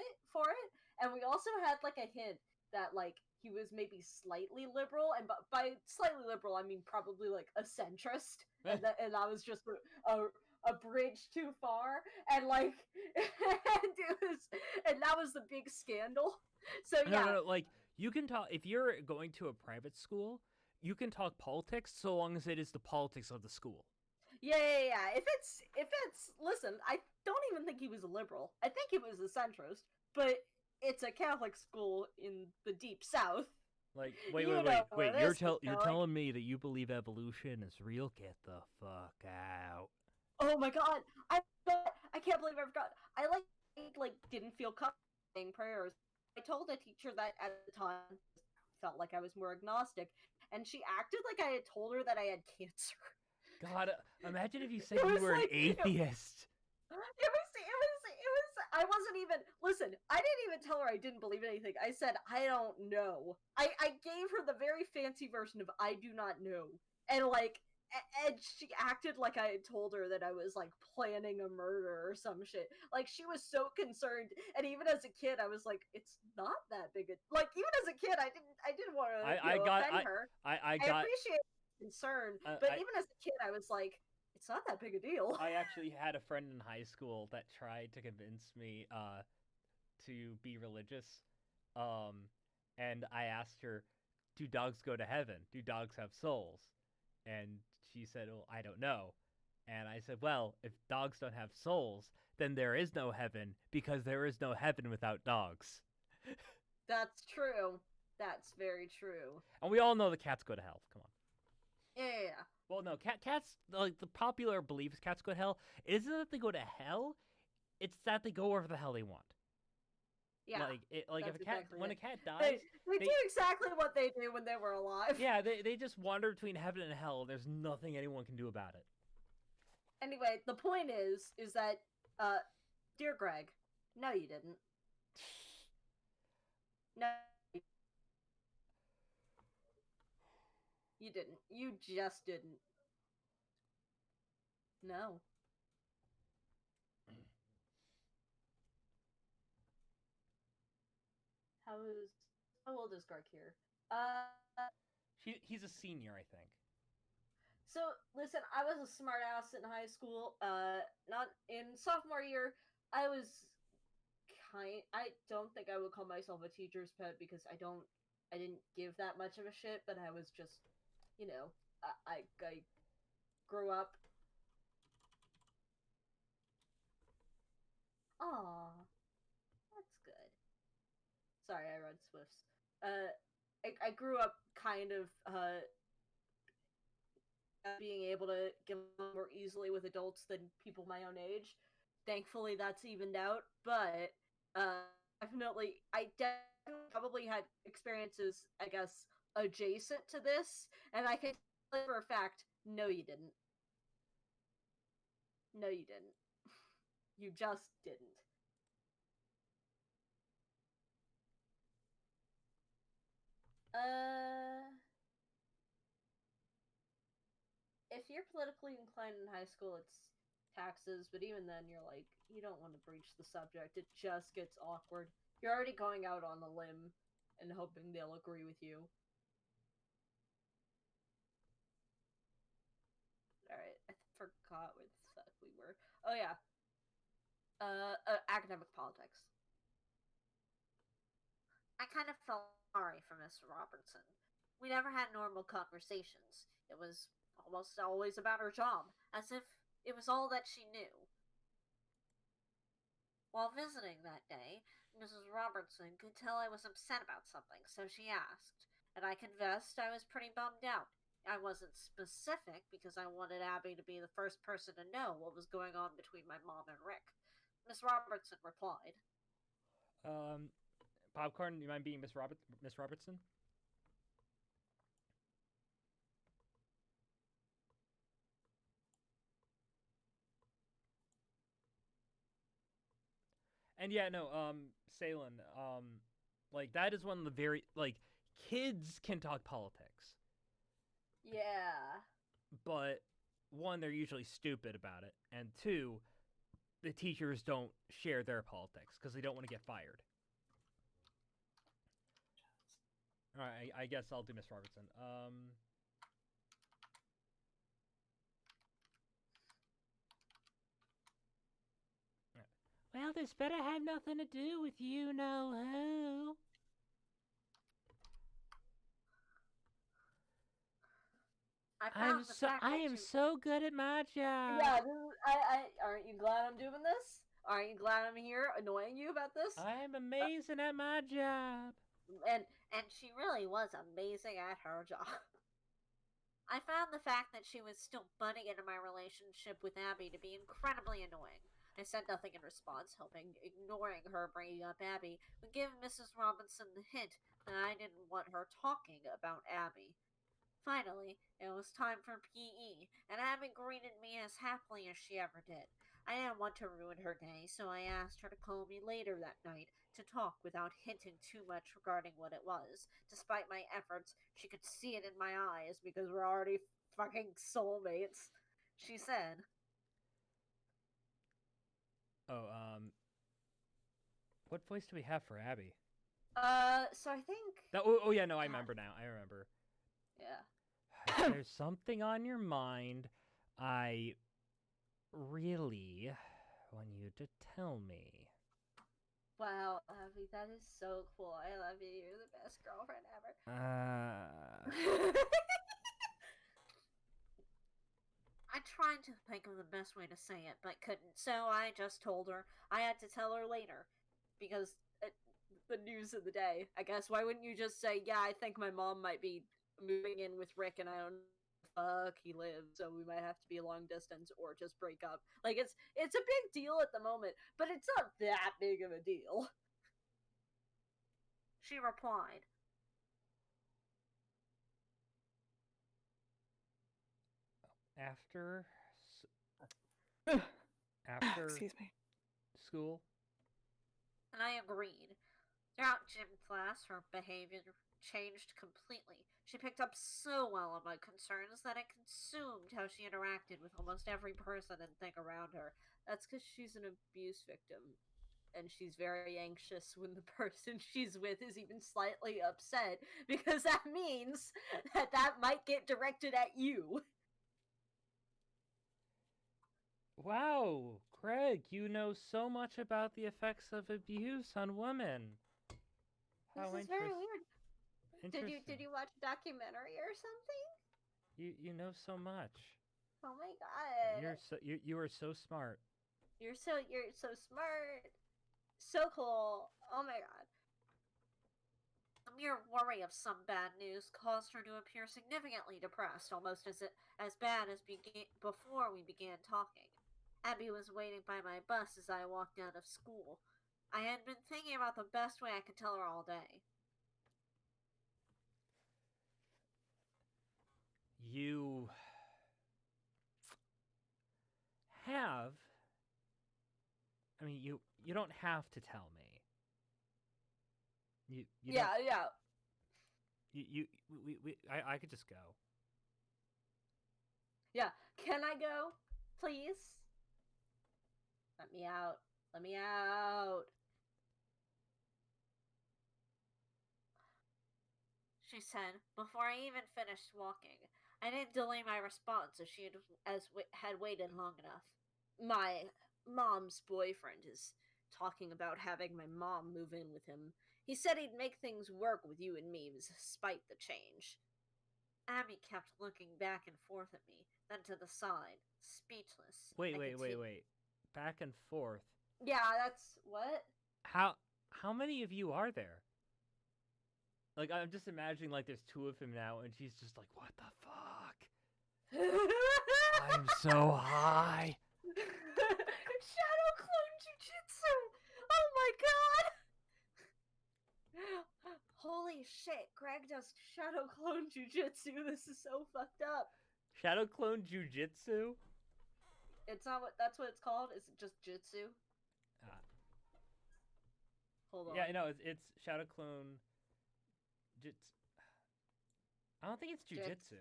And we also had like a hint that like he was maybe slightly liberal, and by slightly liberal I mean probably like a centrist, and that was just a bridge too far, and like and that was the big scandal. So yeah, no, like you can talk if you're going to a private school. You can talk politics so long as it is the politics of the school. Yeah. If it's listen, I don't even think he was a liberal. I think he was a centrist, but it's a Catholic school in the deep South. Like, wait. You're telling me that you believe evolution is real? Get the fuck out. Oh my god, I can't believe I forgot. I didn't feel comfortable saying prayers. I told a teacher that at the time felt like I was more agnostic, and she acted like I had told her that I had cancer. God, imagine if you said you were an atheist. It was. I wasn't even. Listen, I didn't even tell her I didn't believe anything. I said I don't know. I gave her the very fancy version of I do not know, and she acted like I had told her that I was like planning a murder or some shit. Like she was so concerned, and even as a kid, I was like, "It's not that big a." Like even as a kid, I didn't want to offend her. I appreciate concern, but even as a kid, I was like, "It's not that big a deal." I actually had a friend in high school that tried to convince me to be religious, and I asked her, "Do dogs go to heaven? Do dogs have souls?" And she said, "Well, I don't know." And I said, "Well, if dogs don't have souls, then there is no heaven because there is no heaven without dogs." That's true. That's very true. And we all know the cats go to hell. Come on. Yeah. Well, no, cats, like, the popular belief is cats go to hell. It isn't that they go to hell, it's that they go wherever the hell they want. Yeah. Like if that's a cat exactly when a it. cat They, dies, they do exactly what they do when they were alive. yeah, they just wander between heaven and hell. And there's nothing anyone can do about it. Anyway, the point is that, dear Greg, no, you didn't. No, you didn't. You just didn't. No. How old is Gark here? He's a senior, I think. So listen, I was a smartass in high school. Not in sophomore year. I was I don't think I would call myself a teacher's pet because I didn't give that much of a shit. But I was just, you know, I grew up. Aw, that's good. Sorry, I read Swifts. I grew up kind of being able to get along more easily with adults than people my own age. Thankfully, that's evened out, but I definitely probably had experiences, I guess, adjacent to this, and I can tell you for a fact, no, you didn't. No, you didn't. You just didn't. If you're politically inclined in high school, it's taxes, but even then, you're like, you don't want to breach the subject. It just gets awkward. You're already going out on a limb and hoping they'll agree with you. Alright, I forgot where the fuck we were. Oh, yeah. Academic politics. I kind of felt sorry for Miss Robertson. We never had normal conversations. It was almost always about her job, as if it was all that she knew. While visiting that day, Mrs. Robertson could tell I was upset about something, so she asked, and I confessed I was pretty bummed out. I wasn't specific because I wanted Abby to be the first person to know what was going on between my mom and Rick. Miss Robertson replied, Popcorn, you mind being Miss Robertson? And yeah, no, Salem, like that is one of the very kids can talk politics. yeah. But one, they're usually stupid about it, and two, the teachers don't share their politics because they don't want to get fired. All right, I guess I'll do Miss Robertson. Well, this better have nothing to do with you know who. I am so good at my job. Yeah, aren't you glad I'm doing this? Aren't you glad I'm here annoying you about this? I am amazing at my job. And she really was amazing at her job. I found the fact that she was still butting into my relationship with Abby to be incredibly annoying. I said nothing in response, hoping ignoring her bringing up Abby would give Mrs. Robinson the hint that I didn't want her talking about Abby. Finally, it was time for PE, and Abby greeted me as happily as she ever did. I didn't want to ruin her day, so I asked her to call me later that night to talk without hinting too much regarding what it was. Despite my efforts, she could see it in my eyes because we're already fucking soulmates. She said, Oh, what voice do we have for Abby? so I think... Oh yeah, no, I remember now. I remember. Yeah. There's something on your mind I really want you to tell me. Wow, Abby, that is so cool. I love you. You're the best girlfriend ever. I tried to think of the best way to say it, but couldn't. So I just told her I had to tell her later. Because the news of the day, I guess. Why wouldn't you just say, yeah, I think my mom might be moving in with Rick and I don't fuck he lives, so we might have to be long distance or just break up. Like, it's a big deal at the moment, but it's not that big of a deal. She replied, After Ugh. after Excuse me. school? and I agreed. Throughout gym class, her behavior changed completely. She picked up so well on my concerns that it consumed how she interacted with almost every person and thing around her. That's because she's an abuse victim, and she's very anxious when the person she's with is even slightly upset, because that means that might get directed at you. Wow, Craig, you know so much about the effects of abuse on women. How This is very interest- weird. interesting. Did you watch a documentary or something? You know so much. Oh my god. You are so smart. You're so smart. So cool. Oh my god. The mere worry of some bad news caused her to appear significantly depressed, almost as bad as before we began talking. Abby was waiting by my bus as I walked out of school. I had been thinking about the best way I could tell her all day. You have. I mean, you don't have to tell me. You Yeah. I could just go. Yeah. Can I go? Please? Let me out. Let me out. She said, before I even finished walking. I didn't delay my response as she had waited long enough. My mom's boyfriend is talking about having my mom move in with him. He said he'd make things work with you and me despite the change. Abby kept looking back and forth at me, then to the side, speechless. Wait. Back and forth. Yeah, that's what? How many of you are there? Like, I'm just imagining, like, there's two of him now, and she's just like, what the fuck? I'm so high. Shadow clone jujitsu! Oh my god! Holy shit, Greg does shadow clone jujitsu. This is so fucked up. Shadow clone jujitsu? It's not that's what it's called? Is it just jitsu? Hold on. Yeah, no, it's Shadow Clone I don't think it's jujitsu.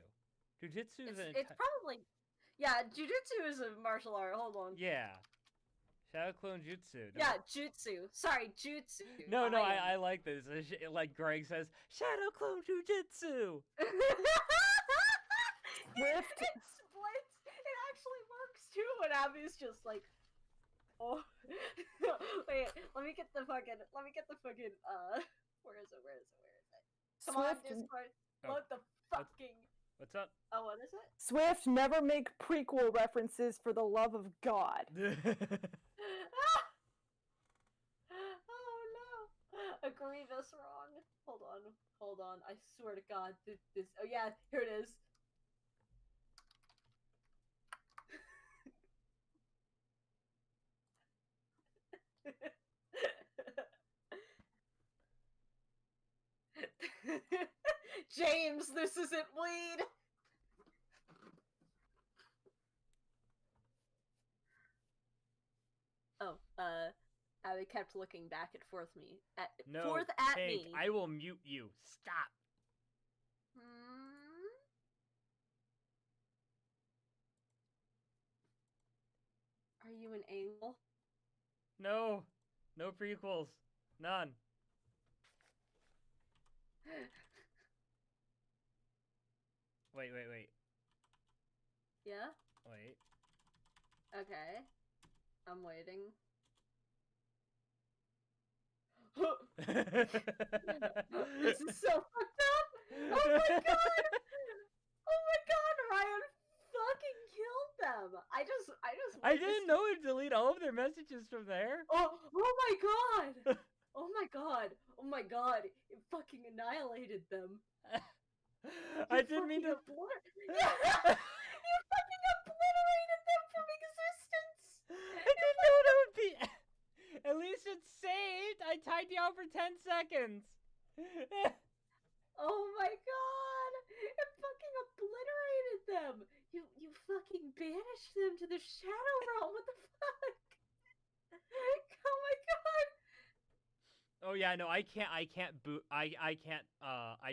Jujitsu is it's probably... Yeah, jujitsu is a martial art. Hold on. Yeah. Shadow Clone Jutsu. No? Yeah, jutsu. Sorry, jutsu. No, I like this. Like Greg says, Shadow Clone Jujitsu! Swift. It splits. It actually works too. And Abby's just like, oh, wait. Let me get the fucking. Where is it? Come on, Swift. Discord. Oh. What the fucking? What's up? Oh, what is it? Swift, never make prequel references for the love of God. Oh no, a grievous wrong. Hold on. I swear to God, this. Oh yeah, here it is. James, this isn't weed. Oh, Abby kept looking back and forth me. Forth at Hank, me. I will mute you. Stop. Are you an angle? No prequels. None. Wait. Yeah? Wait. Okay. I'm waiting. This is so fucked up! Oh my god! Oh my god, Ryan fucking killed them! I didn't know it'd delete all of their messages from there. Oh my god! Oh my god! Oh my god! It fucking annihilated them. I didn't mean to. You fucking obliterated them from existence! I didn't know it would be. At least it's saved. I tied you out for 10 seconds. Oh my god! It fucking obliterated them! You fucking banished them to the Shadow Realm, what the fuck? Oh my god! Oh yeah, no, I can't I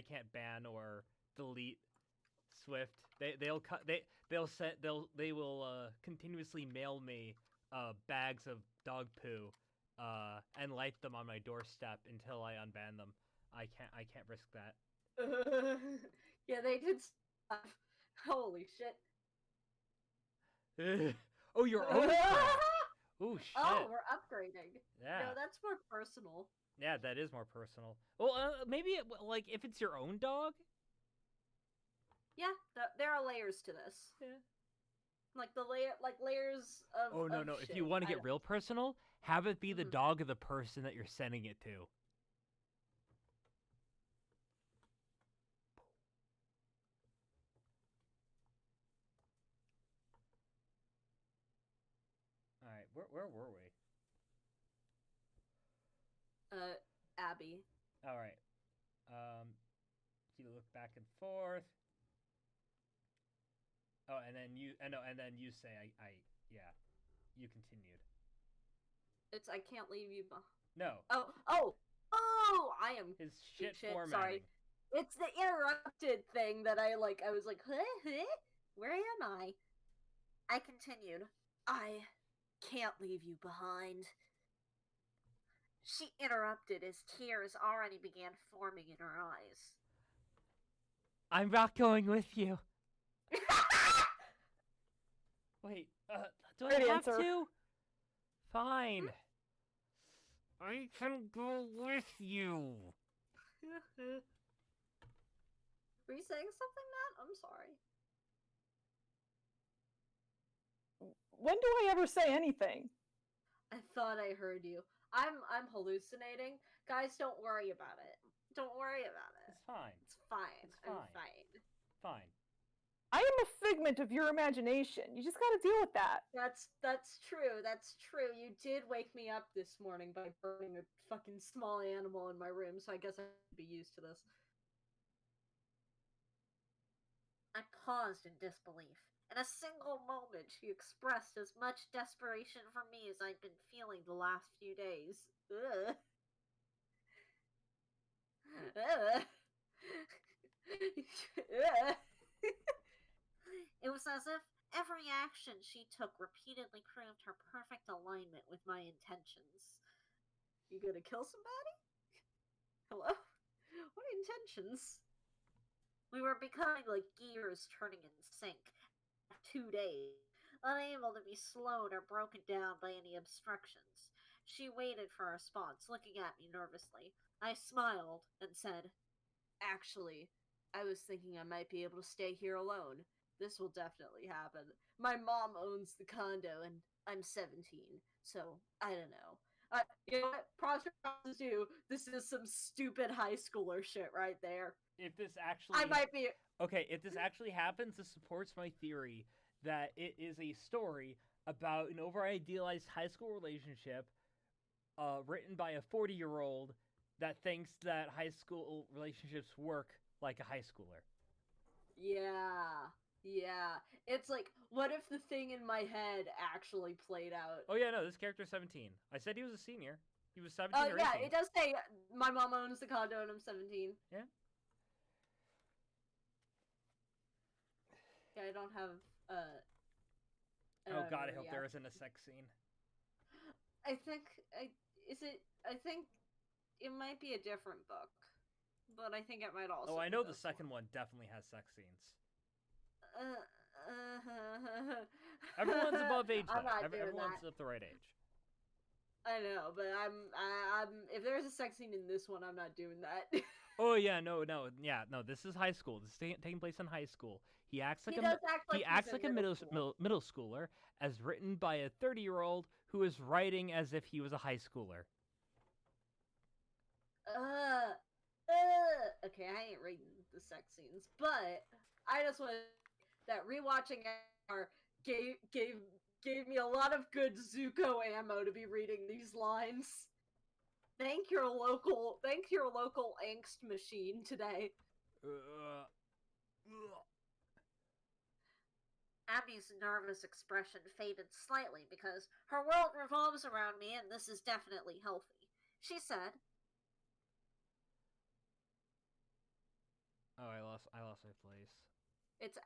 can't ban or delete Swift. They will continuously mail me bags of dog poo and light them on my doorstep until I unban them. I can't risk that. Yeah, they did stuff. Holy shit. Oh, you're upgrading. Oh shit. Oh, we're upgrading. Yeah. No, that's more personal. Yeah, that is more personal. Well, maybe like if it's your own dog. Yeah, there are layers to this. Yeah. Like layers of. Oh no of no! shit. If you want to get real personal, have it be the Mhm. dog of the person that you're sending it to. All right, where were we? Abby. All right. You look back and forth. Oh, and then you say yeah. You continued. It's I can't leave you. No. Oh! I am His shit shit, formatting. sorry. It's the interrupted thing that I like. I was like, huh? Where am I? I continued. I can't leave you behind. She interrupted as tears already began forming in her eyes. I'm not going with you. Wait, do I Great have answer. to? Fine. I can go with you. Were you saying something, Matt? I'm sorry. When do I ever say anything? I thought I heard you. I'm hallucinating. Guys, don't worry about it. Don't worry about it. It's fine. It's fine. It's I'm fine. fine. Fine. I am a figment of your imagination. You just gotta deal with that. That's true. That's true. You did wake me up this morning by burning a fucking small animal in my room, so I guess I should be used to this. I paused in disbelief. In a single moment, she expressed as much desperation for me as I'd been feeling the last few days. Ugh. Ugh. Ugh. It was as if every action she took repeatedly proved her perfect alignment with my intentions. You gonna kill somebody? Hello? What intentions? We were becoming like gears turning in sync. 2 days, unable to be slowed or broken down by any obstructions. She waited for a response, looking at me nervously. I smiled and said, "Actually, I was thinking I might be able to stay here alone. This will definitely happen. My mom owns the condo, and I'm 17, so I don't know. You know what? Props to this is some stupid high schooler shit right there. If this actually I might be... Okay, if this actually happens, this supports my theory that it is a story about an over-idealized high school relationship written by a 40-year-old that thinks that high school relationships work like a high schooler. Yeah. It's like, what if the thing in my head actually played out? Oh yeah, no, this character's 17. I said he was a senior. He was 17 or 18. Yeah, it does say my mom owns the condo and I'm 17. Yeah. Yeah, I don't have, Oh god, I hope there isn't a sex scene. I think it might be a different book. But I think it might also Oh, I be know the this second one definitely has sex scenes. one. Everyone's above age, though. I'm not doing Everyone's that. at the right age. I know, but I'm if there's a sex scene in this one, I'm not doing that. Oh yeah, no. This is high school. This is taking place in high school. He acts like He does act like he he's acts in like a middle school. middle schooler, as written by a 30-year-old who is writing as if he was a high schooler. Okay, I ain't reading the sex scenes, but I just want that rewatching AR gave me a lot of good Zuko ammo to be reading these lines. thank your local angst machine today. Abby's nervous expression faded slightly because her world revolves around me and this is definitely healthy. She said, Oh, I lost my place. it's,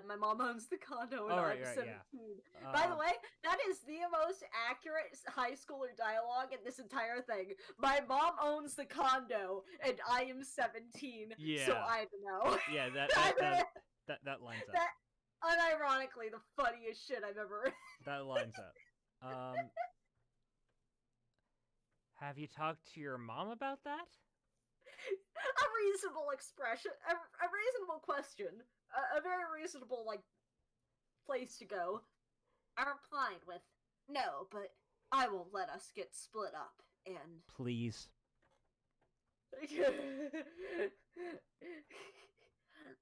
my mom owns the condo and Oh, I'm right, 17. yeah. By the way, that is the most accurate high schooler dialogue in this entire thing. My mom owns the condo and I am 17, Yeah. so I don't know. Yeah, that lines up. That, unironically, the funniest shit I've ever read. That lines up. Have you talked to your mom about that? A reasonable expression, a reasonable question, a very reasonable, like, place to go. I replied with, no, but I won't let us get split up, and... Please.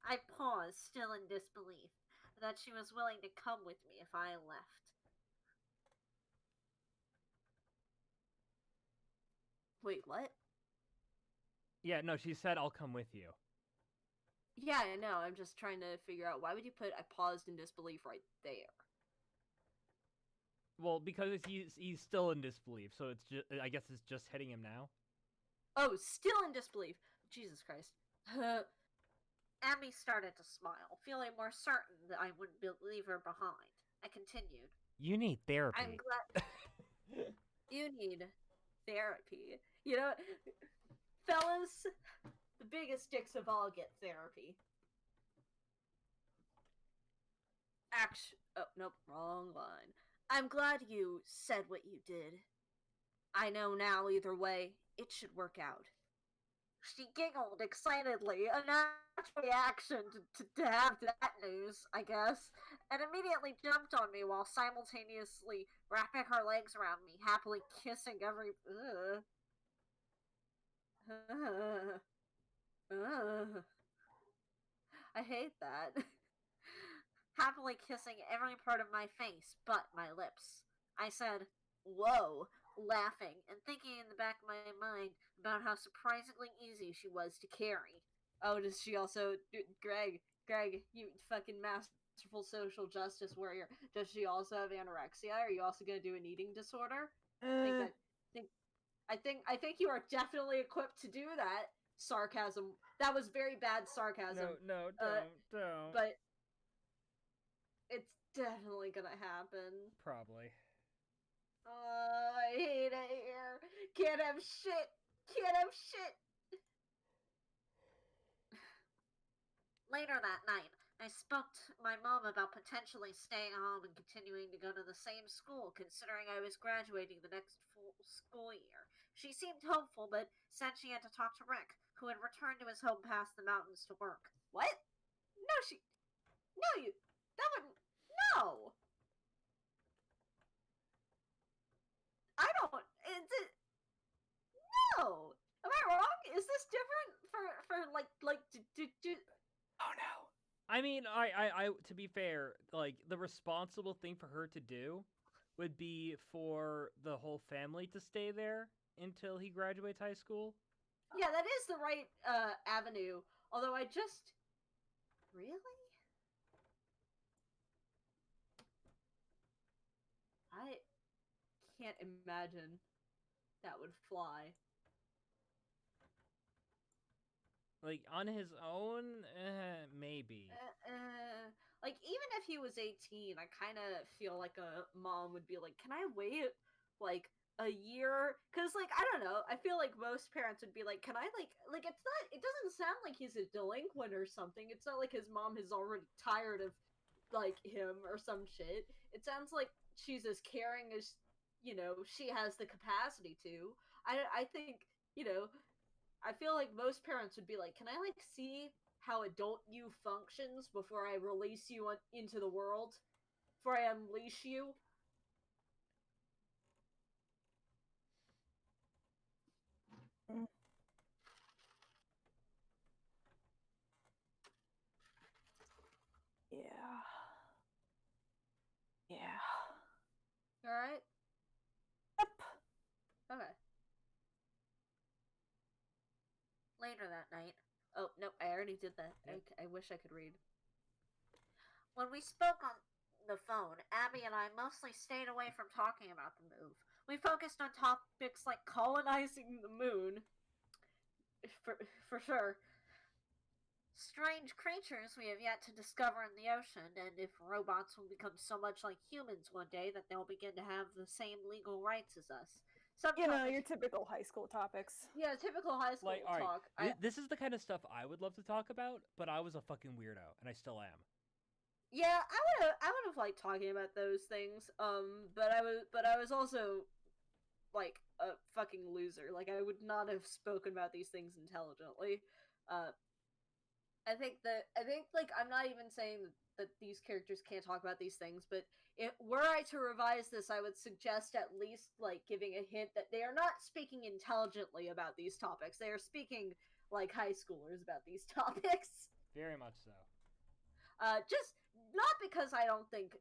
I paused, still in disbelief, that she was willing to come with me if I left. Wait, what? Yeah, no, she said I'll come with you. Yeah, I know, I'm just trying to figure out, why would you put I paused in disbelief right there? Well, because he's still in disbelief, so it's just, I guess it's just hitting him now. Oh, still in disbelief. Jesus Christ. Abby started to smile, feeling more certain that I wouldn't leave her behind. I continued. You need therapy. I'm glad you need therapy. You know, fellas, the biggest dicks of all get therapy. Oh, nope, wrong line. I'm glad you said what you did. I know now, either way, it should work out. She giggled excitedly, a natural reaction to have that news, I guess, and immediately jumped on me while simultaneously wrapping her legs around me, happily kissing every... I hate that. Happily kissing every part of my face but my lips. I said, whoa, laughing and thinking in the back of my mind about how surprisingly easy she was to carry. Oh, does she also... Greg, you fucking masterful social justice warrior. Does she also have anorexia? Are you also gonna do an eating disorder? I think you are definitely equipped to do that. Sarcasm. That was very bad sarcasm. No, don't. But it's definitely gonna happen. Probably. I hate it here. Can't have shit. Later that night, I spoke to my mom about potentially staying home and continuing to go to the same school, considering I was graduating the next full school year. She seemed hopeful, but said she had to talk to Rick, who had returned to his home past the mountains to work. What? That wouldn't... No! I don't... No! Am I wrong? Is this different for Oh no. I mean, I to be fair, like, the responsible thing for her to do would be for the whole family to stay there until he graduates high school. Yeah, that is the right avenue. Although I just... Really? I can't imagine that would fly. Like, on his own, maybe. Like, even if he was 18, I kind of feel like a mom would be like, can I wait, like, a year? Because, like, I don't know, I feel like most parents would be like, can I, like, it's not, it doesn't sound like he's a delinquent or something. It's not like his mom is already tired of, like, him or some shit. It sounds like she's as caring as, you know, she has the capacity to. I think, you know, I feel like most parents would be like, can I, like, see how adult you functions before I release you into the world? Before I unleash you? Yeah. Alright? Yep. Okay. later that night. Oh, no, I already did that. Yep. I wish I could read. When we spoke on the phone, Abby and I mostly stayed away from talking about the move. We focused on topics like colonizing the moon, for sure, strange creatures we have yet to discover in the ocean, and if robots will become so much like humans one day that they'll begin to have the same legal rights as us. You know, your typical high school topics. Yeah, typical high school Like, all right, talk. this is the kind of stuff I would love to talk about, but I was a fucking weirdo, and I still am. Yeah, I would have liked talking about those things. But I was also like a fucking loser. Like, I would not have spoken about these things intelligently. I think like I'm not even saying that these characters can't talk about these things, but were I to revise this, I would suggest at least like giving a hint that they are not speaking intelligently about these topics. They are speaking like high schoolers about these topics. Very much so. Just not because I don't think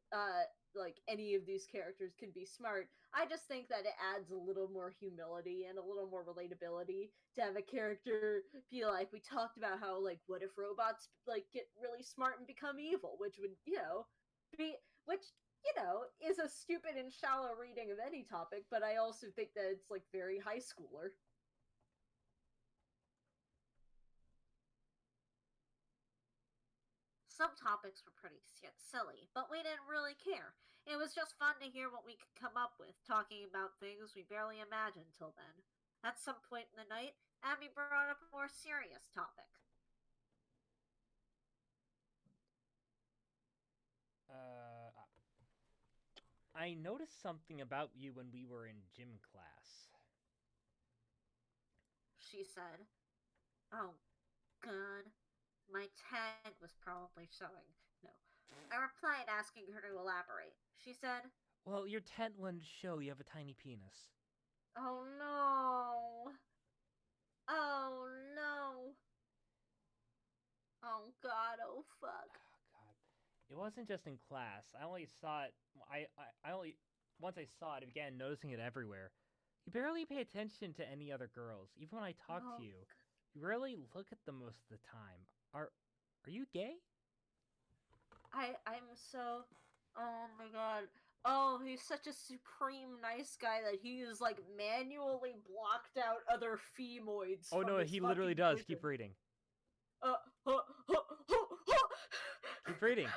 like any of these characters can be smart. I just think that it adds a little more humility and a little more relatability to have a character be like, we talked about how like what if robots like get really smart and become evil, which would, is a stupid and shallow reading of any topic, but I also think that it's like very high schooler. Some topics were pretty silly, but we didn't really care. It was just fun to hear what we could come up with, talking about things we barely imagined till then. At some point in the night, Abby brought up a more serious topic. I noticed something about you when we were in gym class. She said, "Oh, God. My tag was probably showing." No. I replied, asking her to elaborate. She said, Well, your tent wouldn't show you have a tiny penis. "Oh, no. Oh, no. Oh, God. Oh, fuck." Oh, God. It wasn't just in class. I only saw it... Once I saw it, I began noticing it everywhere. You barely pay attention to any other girls. Even when I talk to you, you rarely look at them most of the time. Are you gay? I'm so... Oh, my God. Oh, he's such a supreme nice guy that he is, like, manually blocked out other femoids. Oh, no, he literally does. Vision. Keep reading. uh, Keep reading.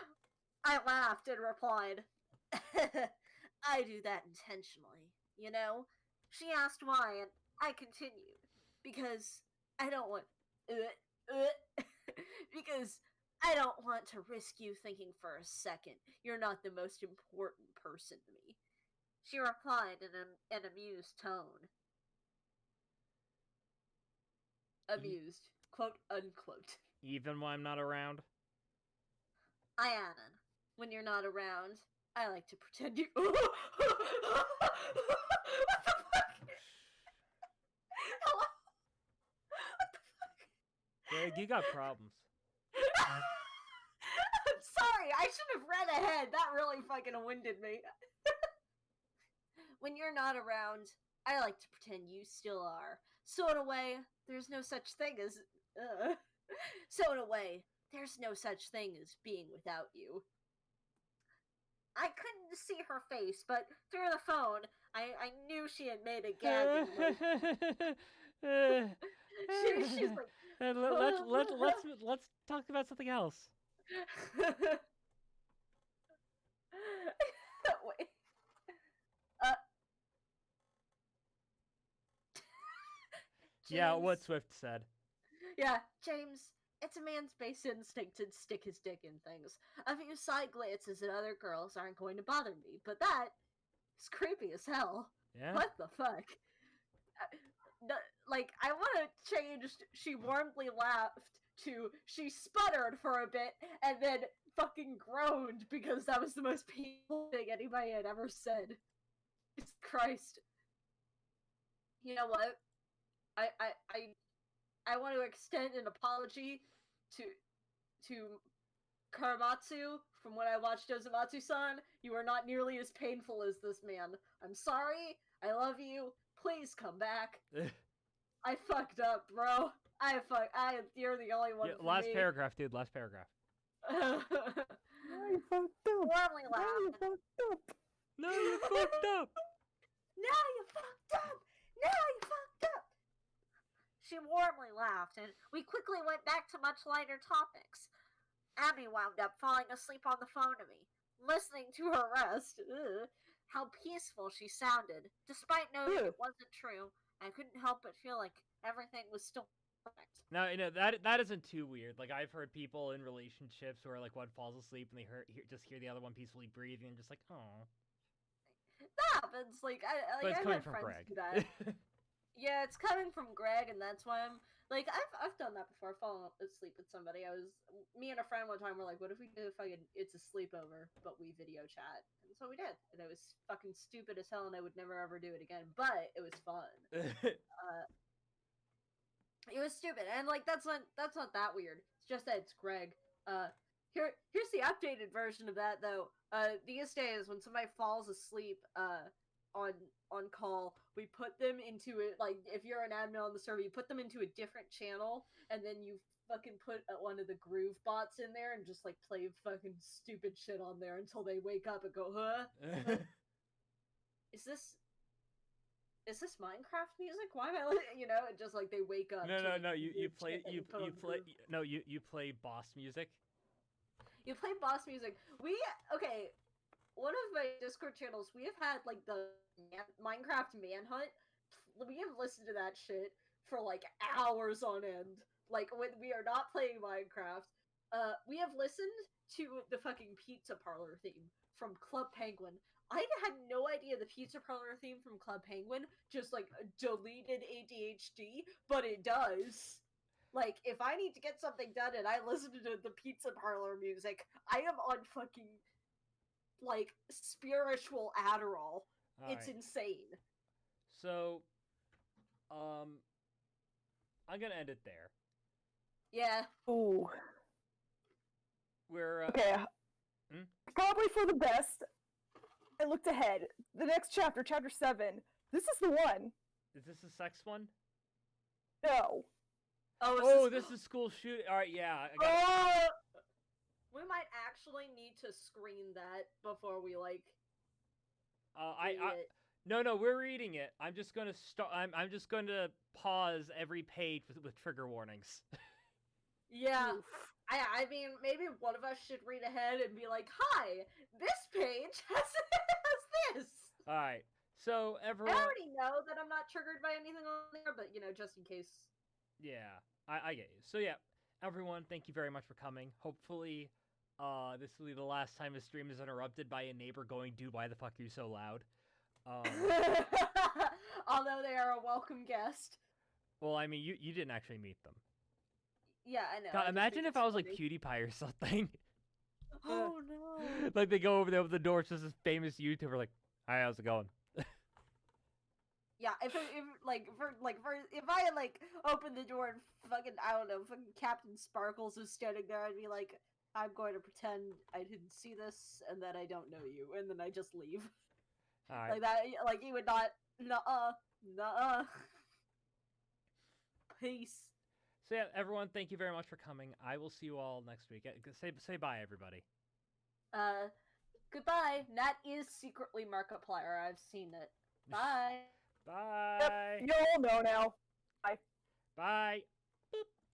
I laughed and replied, "I do that intentionally, you know?" She asked why, and I continued, "Because I don't want... because I don't want to risk you thinking for a second you're not the most important person to me." She replied in an amused tone. Amused. Quote, unquote. Even when I'm not around? Ianan, when you're not around, I like to pretend you... What the fuck? Hello? What the fuck? Greg, you got problems. I'm sorry, I should have read ahead. That really fucking winded me. When you're not around, I like to pretend you still are. So in a way, there's no such thing as... So in a way, there's no such thing as being without you. I couldn't see her face, but through the phone, I knew she had made a gagging she's like... Let's talk about something else. Wait. Yeah, what Swift said. Yeah, James, it's a man's base instinct to stick his dick in things. A few side glances at other girls aren't going to bother me, but that is creepy as hell. Yeah? What the fuck? Like, I want to change she warmly laughed to she sputtered for a bit and then fucking groaned because that was the most painful thing anybody had ever said. Jesus Christ. You know what? I want to extend an apology to Karamatsu from when I watched Ozamatsu-san. You are not nearly as painful as this man. I'm sorry. I love you. Please come back. I fucked up, bro. You're the only one. Yeah, for last me. paragraph, dude. Last paragraph. Now you fucked up. Warmly Now you laughed. fucked up. No, you fucked up. Now you fucked up. Now you fucked up. She warmly laughed, and we quickly went back to much lighter topics. Abby wound up falling asleep on the phone to me, listening to her rest. Ugh. How peaceful she sounded. Despite knowing Ew. it wasn't true, I couldn't help but feel like everything was still perfect. Now, that isn't too weird. Like, I've heard people in relationships where, like, one falls asleep and they just hear the other one peacefully breathing and just like, oh. That happens. Like, But it's I've coming had from friends Greg. do that. Yeah, it's coming from Greg, and that's why I'm like, I've done that before. Fallen asleep with somebody. Me and a friend one time were like, what if we do it's a sleepover, but we video chat? And so we did, and it was fucking stupid as hell, and I would never ever do it again. But it was fun. It was stupid, and like that's not that weird. It's just that it's Greg. Here's the updated version of that though. These days when somebody falls asleep on call, we put them into it. Like if you're an admin on the server, you put them into a different channel, and then you fucking put one of the groove bots in there and just like play fucking stupid shit on there until they wake up and go, huh? Is this Minecraft music? Why am I, and just like they wake up. No. You play boss music. You play boss music. One of my Discord channels, we have had like the Minecraft Manhunt. We have listened to that shit for like hours on end. Like when we are not playing Minecraft, we have listened to the fucking Pizza Parlor theme from Club Penguin. I had no idea the Pizza Parlor theme from Club Penguin just like deleted ADHD, but it does. Like, if I need to get something done and I listen to the Pizza Parlor music, I am on fucking, like, spiritual Adderall. It's insane. So, I'm gonna end it there. Yeah. Ooh. We're, Okay. Probably for the best. I looked ahead. The next chapter, chapter 7. This is the one. Is this the sex one? No. Oh, This is school shooting. Alright, yeah. We might actually need to screen that before we, like, No, we're reading it. I'm just gonna I'm just gonna pause every page with trigger warnings. Yeah. I mean, maybe one of us should read ahead and be like, hi, this page has this. Alright, so everyone... I already know that I'm not triggered by anything on there, but, just in case. Yeah, I get you. So yeah, everyone, thank you very much for coming. Hopefully, this will be the last time a stream is interrupted by a neighbor going, dude, why the fuck are you so loud? Although they are a welcome guest. Well, I mean, you didn't actually meet them. Yeah, I know. God, imagine if I was like PewDiePie or something. Oh no. Like they go over there with the door, it's just this famous YouTuber like, hi, how's it going? Yeah, if I like opened the door and fucking, I don't know, fucking Captain Sparkles was standing there, I'd be like, I'm going to pretend I didn't see this and that I don't know you, and then I just leave. Alright. Like that, like he would not, nuh-uh. Peace. So yeah, everyone, thank you very much for coming. I will see you all next week. Say bye, everybody. Goodbye. That is secretly Markiplier. I've seen it. Bye. Bye. Yep, you all know now. Bye. Bye.